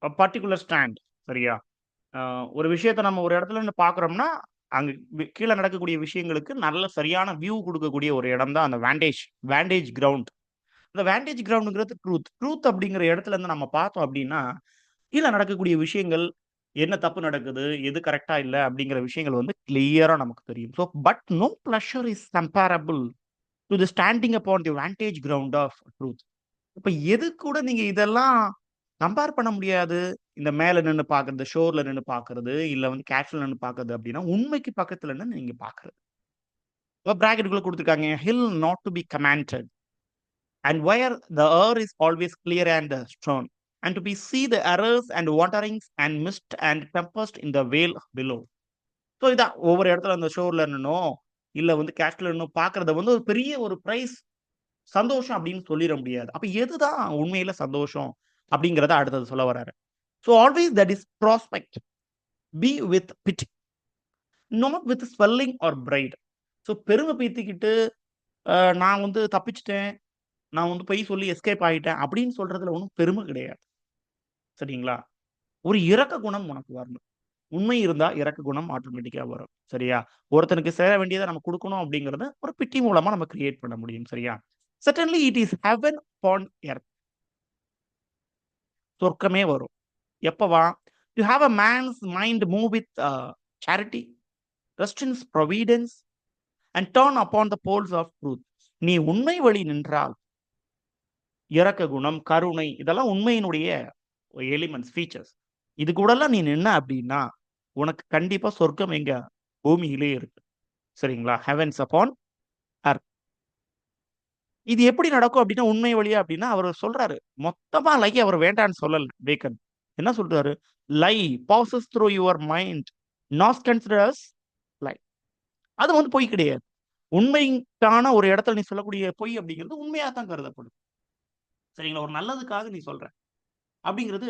a particular stand. சரியா? ஒரு விஷயத்த நம்ம ஒரு இடத்துல இருந்து பார்க்குறோம்னா, அங்க கீழ நடக்கக்கூடிய விஷயங்களுக்கு நல்ல சரியான வியூ குடுக்கக்கூடிய ஒரு இடம் தான் அந்த வேண்டேஜ் கிரவுண்ட். அந்த வேண்டேஜ் கிரவுண்ட்ங்கிறது ட்ரூத். ட்ரூத் அப்படிங்கிற இடத்துல இருந்து நம்ம பார்த்தோம் அப்படின்னா, கீழ நடக்கக்கூடிய விஷயங்கள், என்ன தப்பு நடக்குது, எது கரெக்ட்டா இல்ல அப்படிங்கிற விஷயங்கள் வந்து கிளியரா நமக்கு தெரியும். So but no pleasure is comparable to the standing upon the vantage ground of truth. இப்ப எது கூட நீங்க இதெல்லாம் கம்பேர் பண்ண முடியாது. இந்த மேல நின்னு பார்க்கிறது, ஷோர்ல நின்னு பார்க்கிறது, இல்ல வந்து கேஷ்ல நின்னு பார்க்கிறது அப்படின்னா, உண்மைக்கு பக்கத்துல நின்னு நீங்க பார்க்கிறது. இப்ப பிராக்கெட்குள்ள குடுத்துருக்காங்க. Hill not to be commanded and where the air is always clear and strong and to be see the errors and wanderings and mist and tempest in the vale below. So இதான் ஒவ்வொரு இடத்துல அந்த ஷோர்ல நின்னோ, இல்ல வந்து கேஷ்ல நின்னோ பார்க்கறத வந்து ஒரு பெரிய ஒரு பிரைஸ் சந்தோஷம் அப்படின்னு சொல்லிற முடியாது. அப்ப எதுதான் உண்மையில சந்தோஷம் அப்படிங்கிறத அடுத்தது சொல்ல வர்றாரு. So always that is prospect. Be with pity. Not with swelling or pride. So பெருமை பீத்திக்கிட்டு நான் வந்து தப்பிச்சுட்டேன். நான் வந்து பொய் சொல்லி எஸ்கேப் ஆயிட்டேன் அப்படின்னு சொல்றதுல ஒண்ணும் பெருமை கிடையாது. சரிங்களா? ஒரு இரக்க குணம் உனக்கு வரணும். உண்மை இருந்தா இறக்க குணம் ஆட்டோமேட்டிக்கா வரும். சரியா? ஒருத்தனுக்கு சேர வேண்டியதை நம்ம குடுக்கணும் அப்படிங்கிறத ஒரு பிட்டி மூலமா நம்ம கிரியேட் பண்ண முடியும். சரியா? Certainly it is heaven upon earth. சொர்க்கமே வரும். எப்பவா? To have a man's mind move with charity, rest in providence and turn upon the poles of truth. நீ உண்மை வழி நின்றால் இரக்க குணம், கருணை இதெல்லாம் உண்மையினுடைய எலிமெண்ட்ஸ், ஃபீச்சர்ஸ். இது கூடலாம் நீ நின்ன அப்படின்னா, உனக்கு கண்டிப்பா சொர்க்கம் எங்க? பூமியிலே இருக்கு. சரிங்களா? Heavens upon earth. இது எப்படி நடக்கும் அப்படின்னா, உண்மை வழியா அப்படின்னா, அவரு சொல்றாரு. மொத்தமா லை அவர் வேண்டான்னு சொல்லல பேக்கன். என்ன சொல்றாரு? Lie passes through your mind not considers lie. அது வந்து பொய் கிடையாது. உண்மைக்கான ஒரு இடத்துல நீ சொல்லக்கூடிய பொய் அப்படிங்கிறது உண்மையா தான் கருதப்படும். சரிங்களா? ஒரு நல்லதுக்காக நீ சொல்ற. அப்படிங்கிறது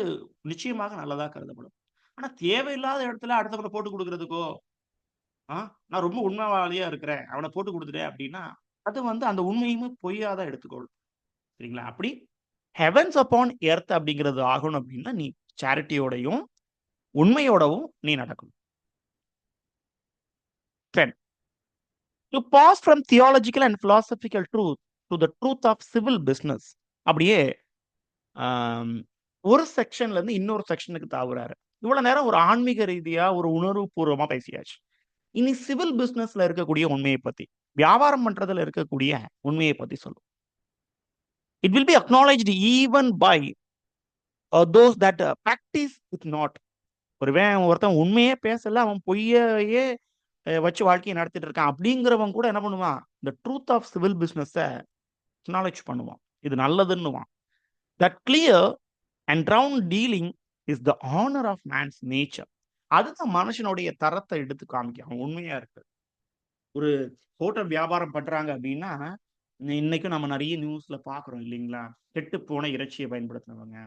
நிச்சயமாக நல்லதா கருதப்படும். ஆனா தேவையில்லாத இடத்துல அடுத்தவன போட்டு குடுக்குறதுக்கோ, நான் ரொம்ப உண்மைவாளியா இருக்கிறேன். அவன போட்டு குடுத்துட்டேன் அப்படின்னா, அது வந்து அந்த உண்மையுமே பொய்யா தான் எடுத்துக்கொள்ளும். சரிங்களா? அப்படி ஹெவன்ஸ் அப்பான் எர்த் அப்படிங்கிறது ஆகணும் அப்படின்னா, நீ சேரிட்டியோடையும், உண்மையோடவும் நீ நடக்கணும். 10. To pass from theological and philosophical truth to the truth of civil business. அப்படியே ஆம், ஒரு செக்ஷன்ல இருந்து இன்னொரு செக்ஷனுக்கு தாவுறாரு. இவ்வளவு நேரம் ஒரு ஆன்மீக ரீதியா, ஒரு உணர்வு பூர்வமா பேசியாச்சு. இனி சிவில் பிசினஸ்ல இருக்கக்கூடிய உண்மையை பத்தி, வியாபாரம் பண்றதுல இருக்கக்கூடிய உண்மையை பத்தி சொல்லும். It will be acknowledged even by those that practise it not. ஒருத்தன் உண்மையே பேசல, அவன் பொய்யையே வச்சு வாழ்க்கையை நடத்திட்டு இருக்கான் அப்படிங்கிறவன் கூட என்ன பண்ணுவான்? இந்த truth of civil business acknowledge பண்ணுவான். இது நல்லதுன்னுவான். That clear and round dealing is the honour of man's nature. அதுதான் மனுஷனுடைய தரத்தை எடுத்து காமிக்கும். அவன் உண்மையா இருக்கு. ஒரு ஹோட்டல் வியாபாரம் பண்றாங்க அப்படின்னா, இன்னைக்கும் நம்ம நிறைய நியூஸ்ல பாக்குறோம் இல்லைங்களா? கெட்டு போன இறைச்சியை பயன்படுத்துறவங்க.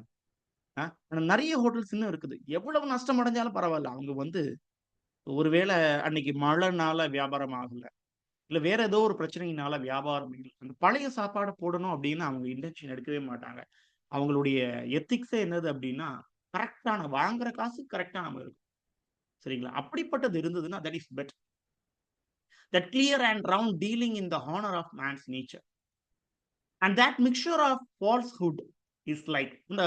நிறைய ஹோட்டல்ஸ் இன்னும் இருக்குது. எவ்வளவு நஷ்டம் அடைஞ்சாலும் பரவாயில்ல. அவங்க வந்து ஒருவேளை அன்னைக்கு மழைனால வியாபாரம் ஆகல, இல்ல வேற ஏதோ ஒரு பிரச்சனையினால வியாபாரம் இல்ல. அந்த பழைய சாப்பாட போடணும் அப்படின்னு அவங்க இன்டென்ஷன் எடுக்கவே மாட்டாங்க. அவங்களுடைய எத்திக்ஸே என்னது அப்படின்னா, கரெக்டான வாங்குற காசு கரெக்டா நம்ம இருக்கும். சரிங்களா? அப்படிப்பட்டது இருந்ததுன்னா that is better. That clear and round dealing in the honor of man's nature. And that mixture of falsehood is like, இந்த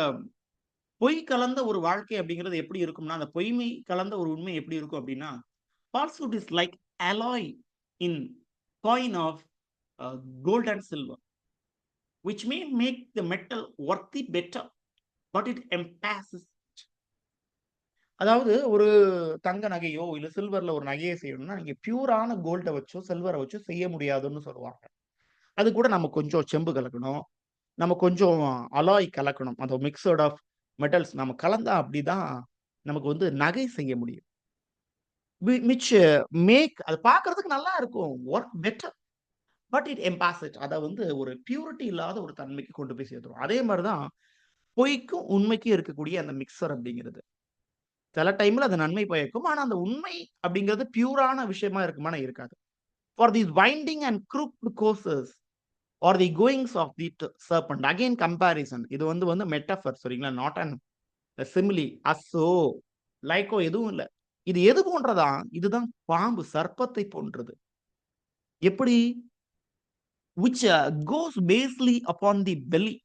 பொய் கலந்த ஒரு வாழ்க்கை அப்படிங்கிறது எப்படி இருக்கும்னா, அந்த பொய்மை கலந்த ஒரு உண்மை எப்படி இருக்கும் அப்படின்னா, falsehood is like alloy in coin of gold and silver, which may make the metal worthy better, but it empasses. அதாவது ஒரு தங்க நகையோ இல்ல சில்வர்ல ஒரு நகையை செய்யணும்னா, நீங்க பியூரான கோல்ட வச்சோ சில்வரை வச்சோ செய்ய முடியாதுன்னு சொல்லுவாங்க. அது கூட நம்ம கொஞ்சம் செம்பு கலக்கணும். நம்ம கொஞ்சம் அலாய் கலக்கணும். அந்த மிக்ஸ்ட் ஆஃப் மெட்டல்ஸ் நம்ம கலந்தா அப்படிதான் நமக்கு வந்து நகை செய்ய முடியும். விச் மேக் அது பார்க்கறதுக்கு நல்லா இருக்கும். Work better. But it embaseth. அத வந்து ஒரு பியூரிட்டி இல்லாத ஒரு தன்மைக்கு கொண்டு போய் சேர்த்துரும். அதே மாரி தான் பொய்க்கும், உண்மைக்கும் இருக்கக்கூடிய அந்த மிக்ஸர் அப்படிங்கிறது. சில டைம்ல அது நன்மை பயக்கும். ஆனா அந்த உண்மை அப்படிங்கிறது பியூரான விஷயமா இருக்குமானா இருக்காது. For these winding and crooked courses are the goings of the serpent. Again comparison. இது வந்து மெட்டஃபர் சரிங்களா? நாட் அன் சிமிலி. அஸ்ஸோ, லைக்கோ எதுவும் இல்ல. இது எது போன்றதா? இதுதான் பாம்பு, சர்ப்பத்தை போன்றது. எப்படி? which goes basely upon the belly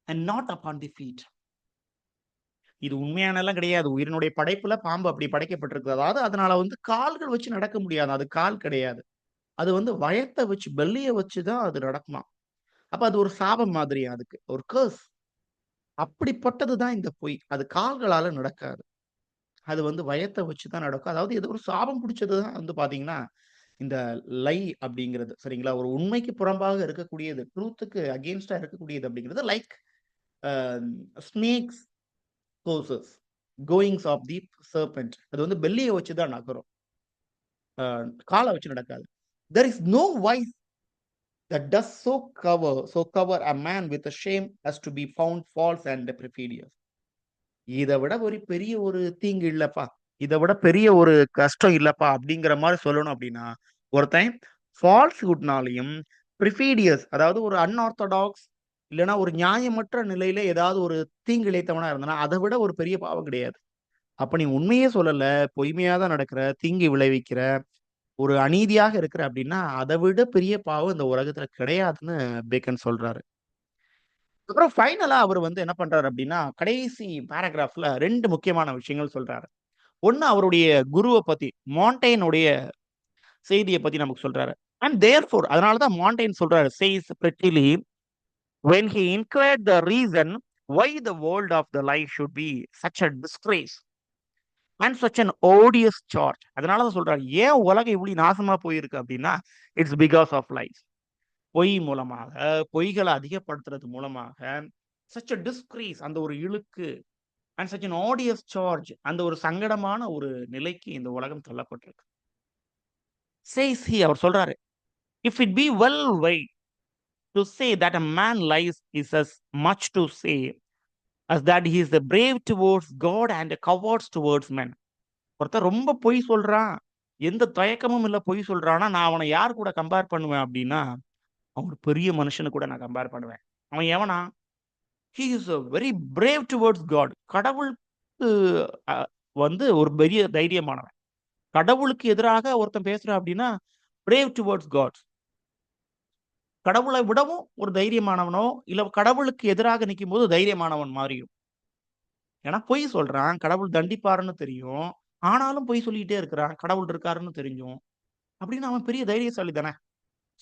and not upon the feet. இது உண்மையானலாம் கிடையாது. உயிரினுடைய படைப்புல பாம்பு அப்படி படைக்கப்பட்டிருக்கு. அதாவது அதனால வந்து கால்கள் வச்சு நடக்க முடியாது. அது கால் கிடையாது. அது வந்து வயத்த வச்சு, பெல்லிய வச்சு தான் அது நடக்குமாம். அப்ப அது ஒரு சாபம் மாதிரியா அதுக்கு. ஒரு கர்ஸ். அப்படிப்பட்டது தான் இந்த பொய். அது கால்களால நடக்காது. அது வந்து வயத்த வச்சு தான் நடக்கும். அதாவது இது ஒரு சாபம் பிடிச்சது தான் வந்து பார்த்தீங்கன்னா, இந்த லை அப்படிங்கிறது. சரிங்களா? ஒரு உண்மைக்கு புறம்பாக இருக்கக்கூடியது. ட்ரூத்துக்கு அகைன்ஸ்டா இருக்கக்கூடியது அப்படிங்கிறது like a snake's courses, goings of the serpent. அது வந்து பெல்லிய வச்சு தான் நகரும். கால வச்சு நடக்காது. There is no vice that does so cover a man with a shame as to be found false and perfidious. இத விட ஒரு பெரிய ஒரு தீங்கு இல்லப்பா. இத விட பெரிய ஒரு கஷ்டம் இல்லப்பா அப்படிங்கிற மாரி சொல்லணும் அப்படின்னா, ஒருத்தன் ஃபால்ஸ்ஹுட்னாலயும், பெர்ஃபிடியஸ் அதாவது ஒரு அன்ஆர்த்தடாக்ஸ் இல்லன்னா ஒரு நியாயமற்ற நிலையில ஏதாவது ஒரு தீங்கு இழைத்தவனா இருந்தானா, அத விட ஒரு பெரிய பாவம் கிடையாது. அப்ப நீ உண்மையே சொல்லல, பொய்மையா தான் நடக்கிற, தீங்கு விளைவிக்கிற, ஒரு அநீதியாக இருக்கிற அப்படின்னா, அத விட பெரிய பாவம் இந்த உலகத்துல கிடையாதுன்னு பேக்கன் சொல்றாரு. அப்புறம் ஃபைனலா அவரு வந்து என்ன பண்றாரு அப்படின்னா, கடைசி பேராகிராஃப்ல 2 முக்கியமான விஷயங்கள் சொல்றாரு. ஒண்ணு அவருடைய குருவ பத்தி, மான்டேனுடைய செய்திய பத்தி நமக்கு சொல்றாரு. அண்ட் தேர்ஃபோர் அதனால தான் மான்டேன் சொல்றாரு, சேய்ஸ் prettily when he inquired the reason why the world of the life should be such a disgrace and such an odious charge. அதனால தான் சொல்றாரு, ஏன் உலகம் இவ்வளவு நாசமா போயிருக்கு அப்படின்னா, இட்ஸ் பிகாஸ் ஆஃப் லைஃப். பொய் மூலமாக, பொய்கள அதிகப்படுத்துறது மூலமாக, such a disgrace அந்த ஒரு இழுக்கு and such an odious charge அந்த ஒரு சங்கடமான ஒரு நிலைக்கு இந்த உலகம் தள்ளப்பட்டிருக்கு. Says he அவர் சொல்றாரு, if it be well way to say that a man lies is as much to say as that he is brave towards God and cowards towards men. ஒருத்தன் ரொம்ப பொய் சொல்றான், எந்த தயக்கமும் இல்ல பொய் சொல்றான்னா, நான் அவன யார் கூட கம்பேர் பண்ணுவேன் அப்படின்னா, அவன் ஒரு பெரிய மனுஷன கூட நான் கம்பேர் பண்ணுவேன். அவன் எவனா? He is very brave towards God. கடவுளுக்கு அ வந்து ஒரு பெரிய தைரியமானவன். கடவுளுக்கு எதிராக ஒருத்தன் பேசுறான் அப்படின்னா, பிரேவ் டுவர்ட்ஸ் காட். கடவுளை விடவும் ஒரு தைரியமானவனோ, இல்ல கடவுளுக்கு எதிராக நிக்கும்போது தைரியமானவன் மாறியும். ஏன்னா பொய் சொல்றான், கடவுள் தண்டிப்பாருன்னு தெரியும். ஆனாலும் பொய் சொல்லிட்டே இருக்கிறான், கடவுள் இருக்காருன்னு தெரிஞ்சும். அப்படின்னு அவன் பெரிய தைரியசாலி தானே!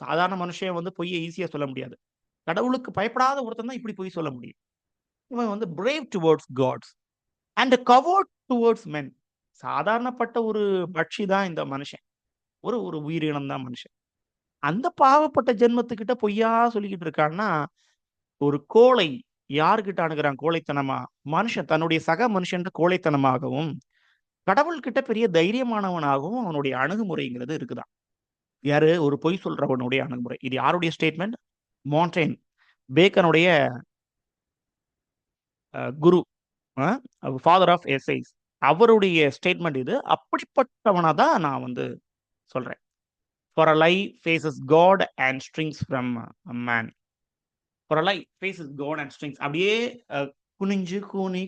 சாதாரண மனுஷன் வந்து பொய்ய ஈஸியா சொல்ல முடியாது. கடவுளுக்கு பயப்படாத ஒருத்தன் தான் இப்படி பொய் சொல்ல முடியும். இவன் வந்து brave towards gods and coward towards men. சாதாரணப்பட்ட ஒரு பட்சி தான் இந்த மனுஷன். ஒரு ஒரு உயிரினம் தான் மனுஷன். அந்த பாவப்பட்ட ஜென்மத்துக்கிட்ட பொய்யா சொல்லிக்கிட்டு இருக்கான்னா, ஒரு கோழை யார்கிட்ட அணுகுறான் கோழைத்தனமா? மனுஷன் தன்னுடைய சக மனுஷன்ட்ட கோழைத்தனமாகவும், கடவுள்கிட்ட பெரிய தைரியமானவனாகவும் அவனுடைய அணுகுமுறைங்கிறது இருக்குதாம். யாரு? ஒரு பொய் சொல்றவனுடைய அணுகுமுறை. இது யாருடைய ஸ்டேட்மெண்ட்? மான்டேன். பேக்கனுடைய குரு. A father of essays. அவருடைய ஸ்டேட்மெண்ட் இது. அப்படிப்பட்டவன தான் நான் வந்து சொல்றேன். For a lie faces God and strings from a man. For a lie faces God and strings. அப்படியே அ குனிஞ்சு, கூனி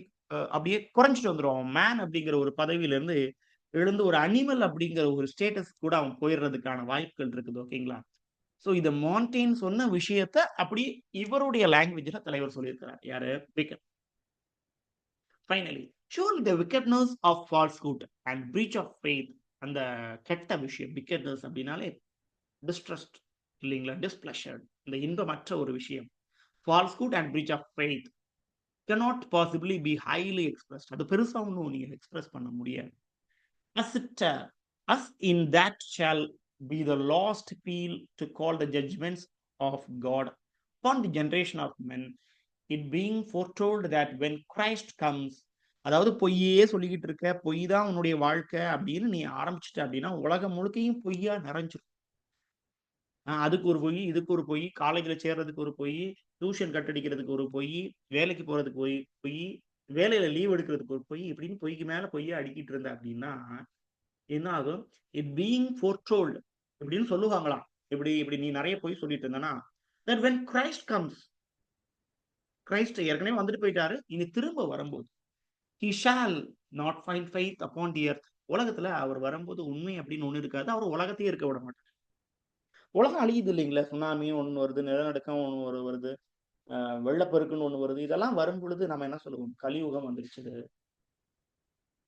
அப்படியே குறைஞ்சுட்டு வந்துருவான். அவன் மேன் அப்படிங்கிற ஒரு பதவியிலிருந்து எழுந்து ஒரு அனிமல் அப்படிங்கிற ஒரு ஸ்டேட்டஸ் கூட அவன் போயிறதுக்கான வாய்ப்புகள் இருக்குது. ஓகேங்களா? சோ இத மான்டேன் சொன்ன விஷயத்த அப்படியே இவருடைய லாங்குவேஜ்ல தலைவர் சொல்லியிருக்கிறார். யாரு? Bacon. Finally, surely the wickedness of falsehood and breach of faith அந்த கெட்ட விஷயம் wickedness அப்படின்னாலே டிஸ்ட்ரஸ்ட் இல்லைங்களா? டிஸ்பிளஷர் இந்த இன்பமற்ற ஒரு விஷயம். falsehood and breach of faith cannot possibly be highly expressed. அது பெருசா ஒண்ணும் நீங்க எக்ஸ்பிரஸ் பண்ண முடியாது. As it as in that shall be the lost appeal to call the judgments of God upon the generation of men, it being foretold that when Christ comes, அதாவது பொய்யே சொல்லிக்கிட்டு இருக்க, பொய் தான் உன்னுடைய வாழ்க்கை அப்படின்னு நீ ஆரம்பிச்சுட்ட அப்படின்னா, உலகம் முழுக்கையும் பொய்யா நிறைஞ்சிரும். அதுக்கு ஒரு பொய், இதுக்கு ஒரு பொய், காலேஜ்ல சேர்றதுக்கு ஒரு பொய், டியூஷன் கட் அடிக்கிறதுக்கு ஒரு பொய், வேலைக்கு போறதுக்கு பொய், வேலையில லீவ் எடுக்கிறதுக்கு ஒரு பொய், இப்படின்னு பொய்க்கு மேல பொய்யா அடுக்கிட்டு இருந்த அப்படின்னா, என்ன ஆகும்? இட் பீயிங் ஃபோர்டோல்ட் இப்படின்னு சொல்லுவாங்களாம். இப்படி இப்படி நீ நிறைய பொய் சொல்லிட்டு இருந்தனா, that when Christ comes, கிறிஸ்து ஏற்கனவே வந்துட்டு போயிட்டாரு. இனி திரும்ப வரும்போது, he shall not find faith upon the earth. உலகத்துல அவர் வரும்போது உண்மை அப்படின்னு ஒண்ணு இருக்காது. அவர் உலகத்தையே இருக்க விட மாட்டார். உலகம் அழியுது இல்லைங்களா? சுனாமின்னு ஒண்ணு வருது, நிலநடுக்கம் ஒண்ணு வருது, வெள்ளப்பெருக்குன்னு ஒண்ணு வருது. இதெல்லாம் வரும் பொழுது நம்ம என்ன சொல்லுவோம்? கலியுகம் வந்துருச்சு.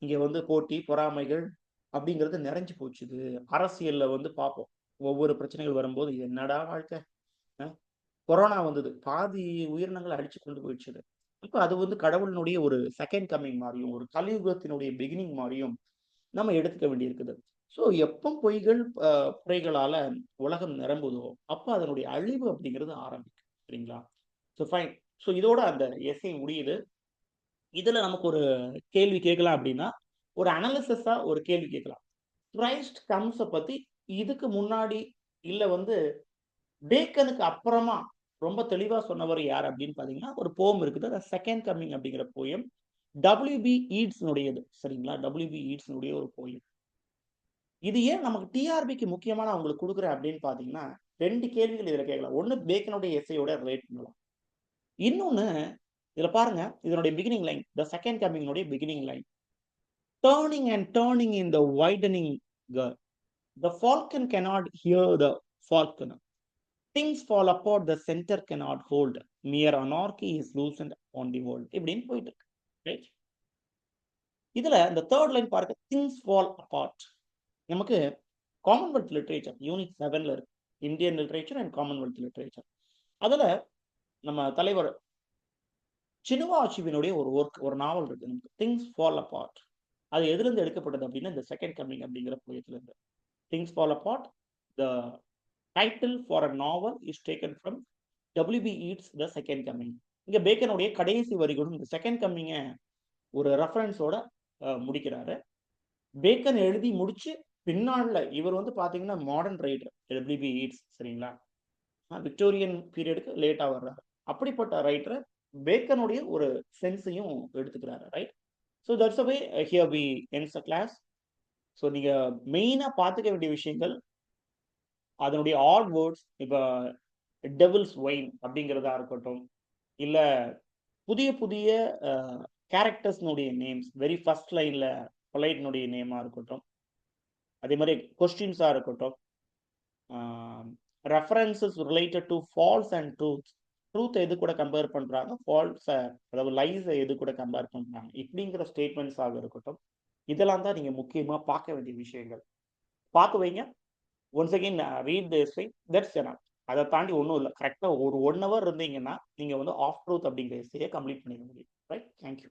இங்க வந்து போட்டி, பொறாமைகள் அப்படிங்கிறது நிறைஞ்சு போச்சுது. அரசியல்ல வந்து பார்ப்போம். ஒவ்வொரு பிரச்சனைகள் வரும்போது, இது என்னடா வாழ்க்கை? அ கொரோனா வந்தது. பாதி உயிரினங்கள அடிச்சு கொண்டு போயிடுச்சு. இப்ப அது வந்து கடவுளினுடைய ஒரு செகண்ட் கமிங் மாரியும், ஒரு கலியுகத்தினுடைய பிகினிங் மாரியும் நம்ம எடுத்துக்க வேண்டியிருக்குது. ஸோ எப்ப பொய்கள், புரைகளால உலகம் நிரம்புதோ, அப்ப அதனுடைய அழிவு அப்படிங்கிறது ஆரம்பிக்கும். சரிங்களா? So fine. ஸோ இதோட அந்த எஸ்ஸே முடியுது. இதுல நமக்கு ஒரு கேள்வி கேட்கலாம் அப்படின்னா, ஒரு அனாலிசிஸா ஒரு கேள்வி கேட்கலாம். கிரைஸ்ட் கம்ஸ பத்தி இதுக்கு முன்னாடி, இல்ல வந்து பேக்கனுக்கு அப்புறமா ரொம்ப தெளிவா சொன்னவர் யார் அப்படின்னு பார்த்தீங்கன்னா, ஒரு போயம் இருக்குது. அது செகண்ட் கமிங் அப்படிங்கிற போயம். டபிள்யூ.பி. ஈட்ஸ்னுடையது. சரிங்களா? டபிள்யூ.பி. ஈட்ஸ்னுடைய ஒரு போயம். இது ஏன் நமக்கு டிஆர்பிக்கு முக்கியமா நான் உங்களுக்கு குடுக்குறேன் அப்படின்னு பார்த்தீங்கன்னா, 2 கேள்விகள் இதுல கேட்கலாம். ஒண்ணு பேக்கனுடைய எஸ்ஸேயோட ரிலேட் பண்ணலாம். இன்னொன்னு இதுல பாருங்க, இதனுடைய பிகினிங் லைன். தி செகண்ட் கமிங்னுடைய beginning line. turning and turning in the widening girth. The falcon cannot hear the falconer. Things fall apart, the center cannot hold. Mere anarchy is loosened on the world. இப்படின்னு போயிட்டு இருக்கு. Right? இதுல இந்த third line பாருங்க, things fall abort. நமக்கு Commonwealth literature unit 7ல இருக்கு, Indian literature and Commonwealth literature. அதுல நம்ம தலைவர் சினுவா அச்சுவினுடைய ஒரு ஒர்க், ஒரு நாவல் இருக்கு நமக்கு, திங்ஸ் ஃபால் அபார்ட். அது எதிலிருந்து எடுக்கப்பட்டது அப்படின்னா இந்த செகண்ட் கம்மிங் அப்படிங்கிற புயத்துல இருந்து. Things fall apart, the title for a novel is taken from W B Yeats the second coming. இங்க பேக்கனுடைய கடைசி வரிகளும் இந்த செகண்ட் கம்மிங்க ஒரு ரெஃபரன்ஸோட முடிக்கிறாரு. பேக்கன் எழுதி முடிச்சு பின்னால இவர் வந்து பாத்தீங்கன்னா மாடர்ன் ரைட்டர் டபிள்யூபி ஈட்ஸ், சரிங்களா, விக்டோரியன் பீரியடுக்கு லேட்டா வர்றாரு. அப்படிப்பட்ட ரைட்டர் பேக்கனுடைய ஒரு சென்ஸையும் எடுத்துக்கிறாரு. Right? So that's way here we ends the class. So நீங்க மெயினா பார்த்துக்க வேண்டிய விஷயங்கள் அதனுடைய ஆட் வேர்ட்ஸ், இப்போ டெவில்ஸ் ஒயின் அப்படிங்கிறதா இருக்கட்டும், இல்லை புதிய புதிய கேரக்டர்ஸ்னுடைய நேம்ஸ், வெரி ஃபர்ஸ்ட் லைன்ல பொலைட்னுடைய நேமாக இருக்கட்டும், அதே மாதிரி கொஸ்டின்ஸாக இருக்கட்டும், references related to false and truth, truth எது கூட கம்பேர் பண்ணுறாங்க, ஃபால்ஸை அதாவது லைஸை எது கூட கம்பேர் பண்ணுறாங்க, இப்படிங்கிற ஸ்டேட்மெண்ட்ஸாக இருக்கட்டும், இதெல்லாம் தான் நீங்கள் முக்கியமாக பார்க்க வேண்டிய விஷயங்கள். பார்த்து வைங்க. Once again read this thing, that's enough. அதை தாண்டி ஒன்றும் இல்லை. கரெக்டாக ஒரு 1 hour இருந்தீங்கன்னா நீங்கள் வந்து ஆஃப் ட்ரூத் அப்படிங்கிற எஸ்ஸையை கம்ப்ளீட் பண்ணிட முடியும். ரைட்? தேங்க்யூ.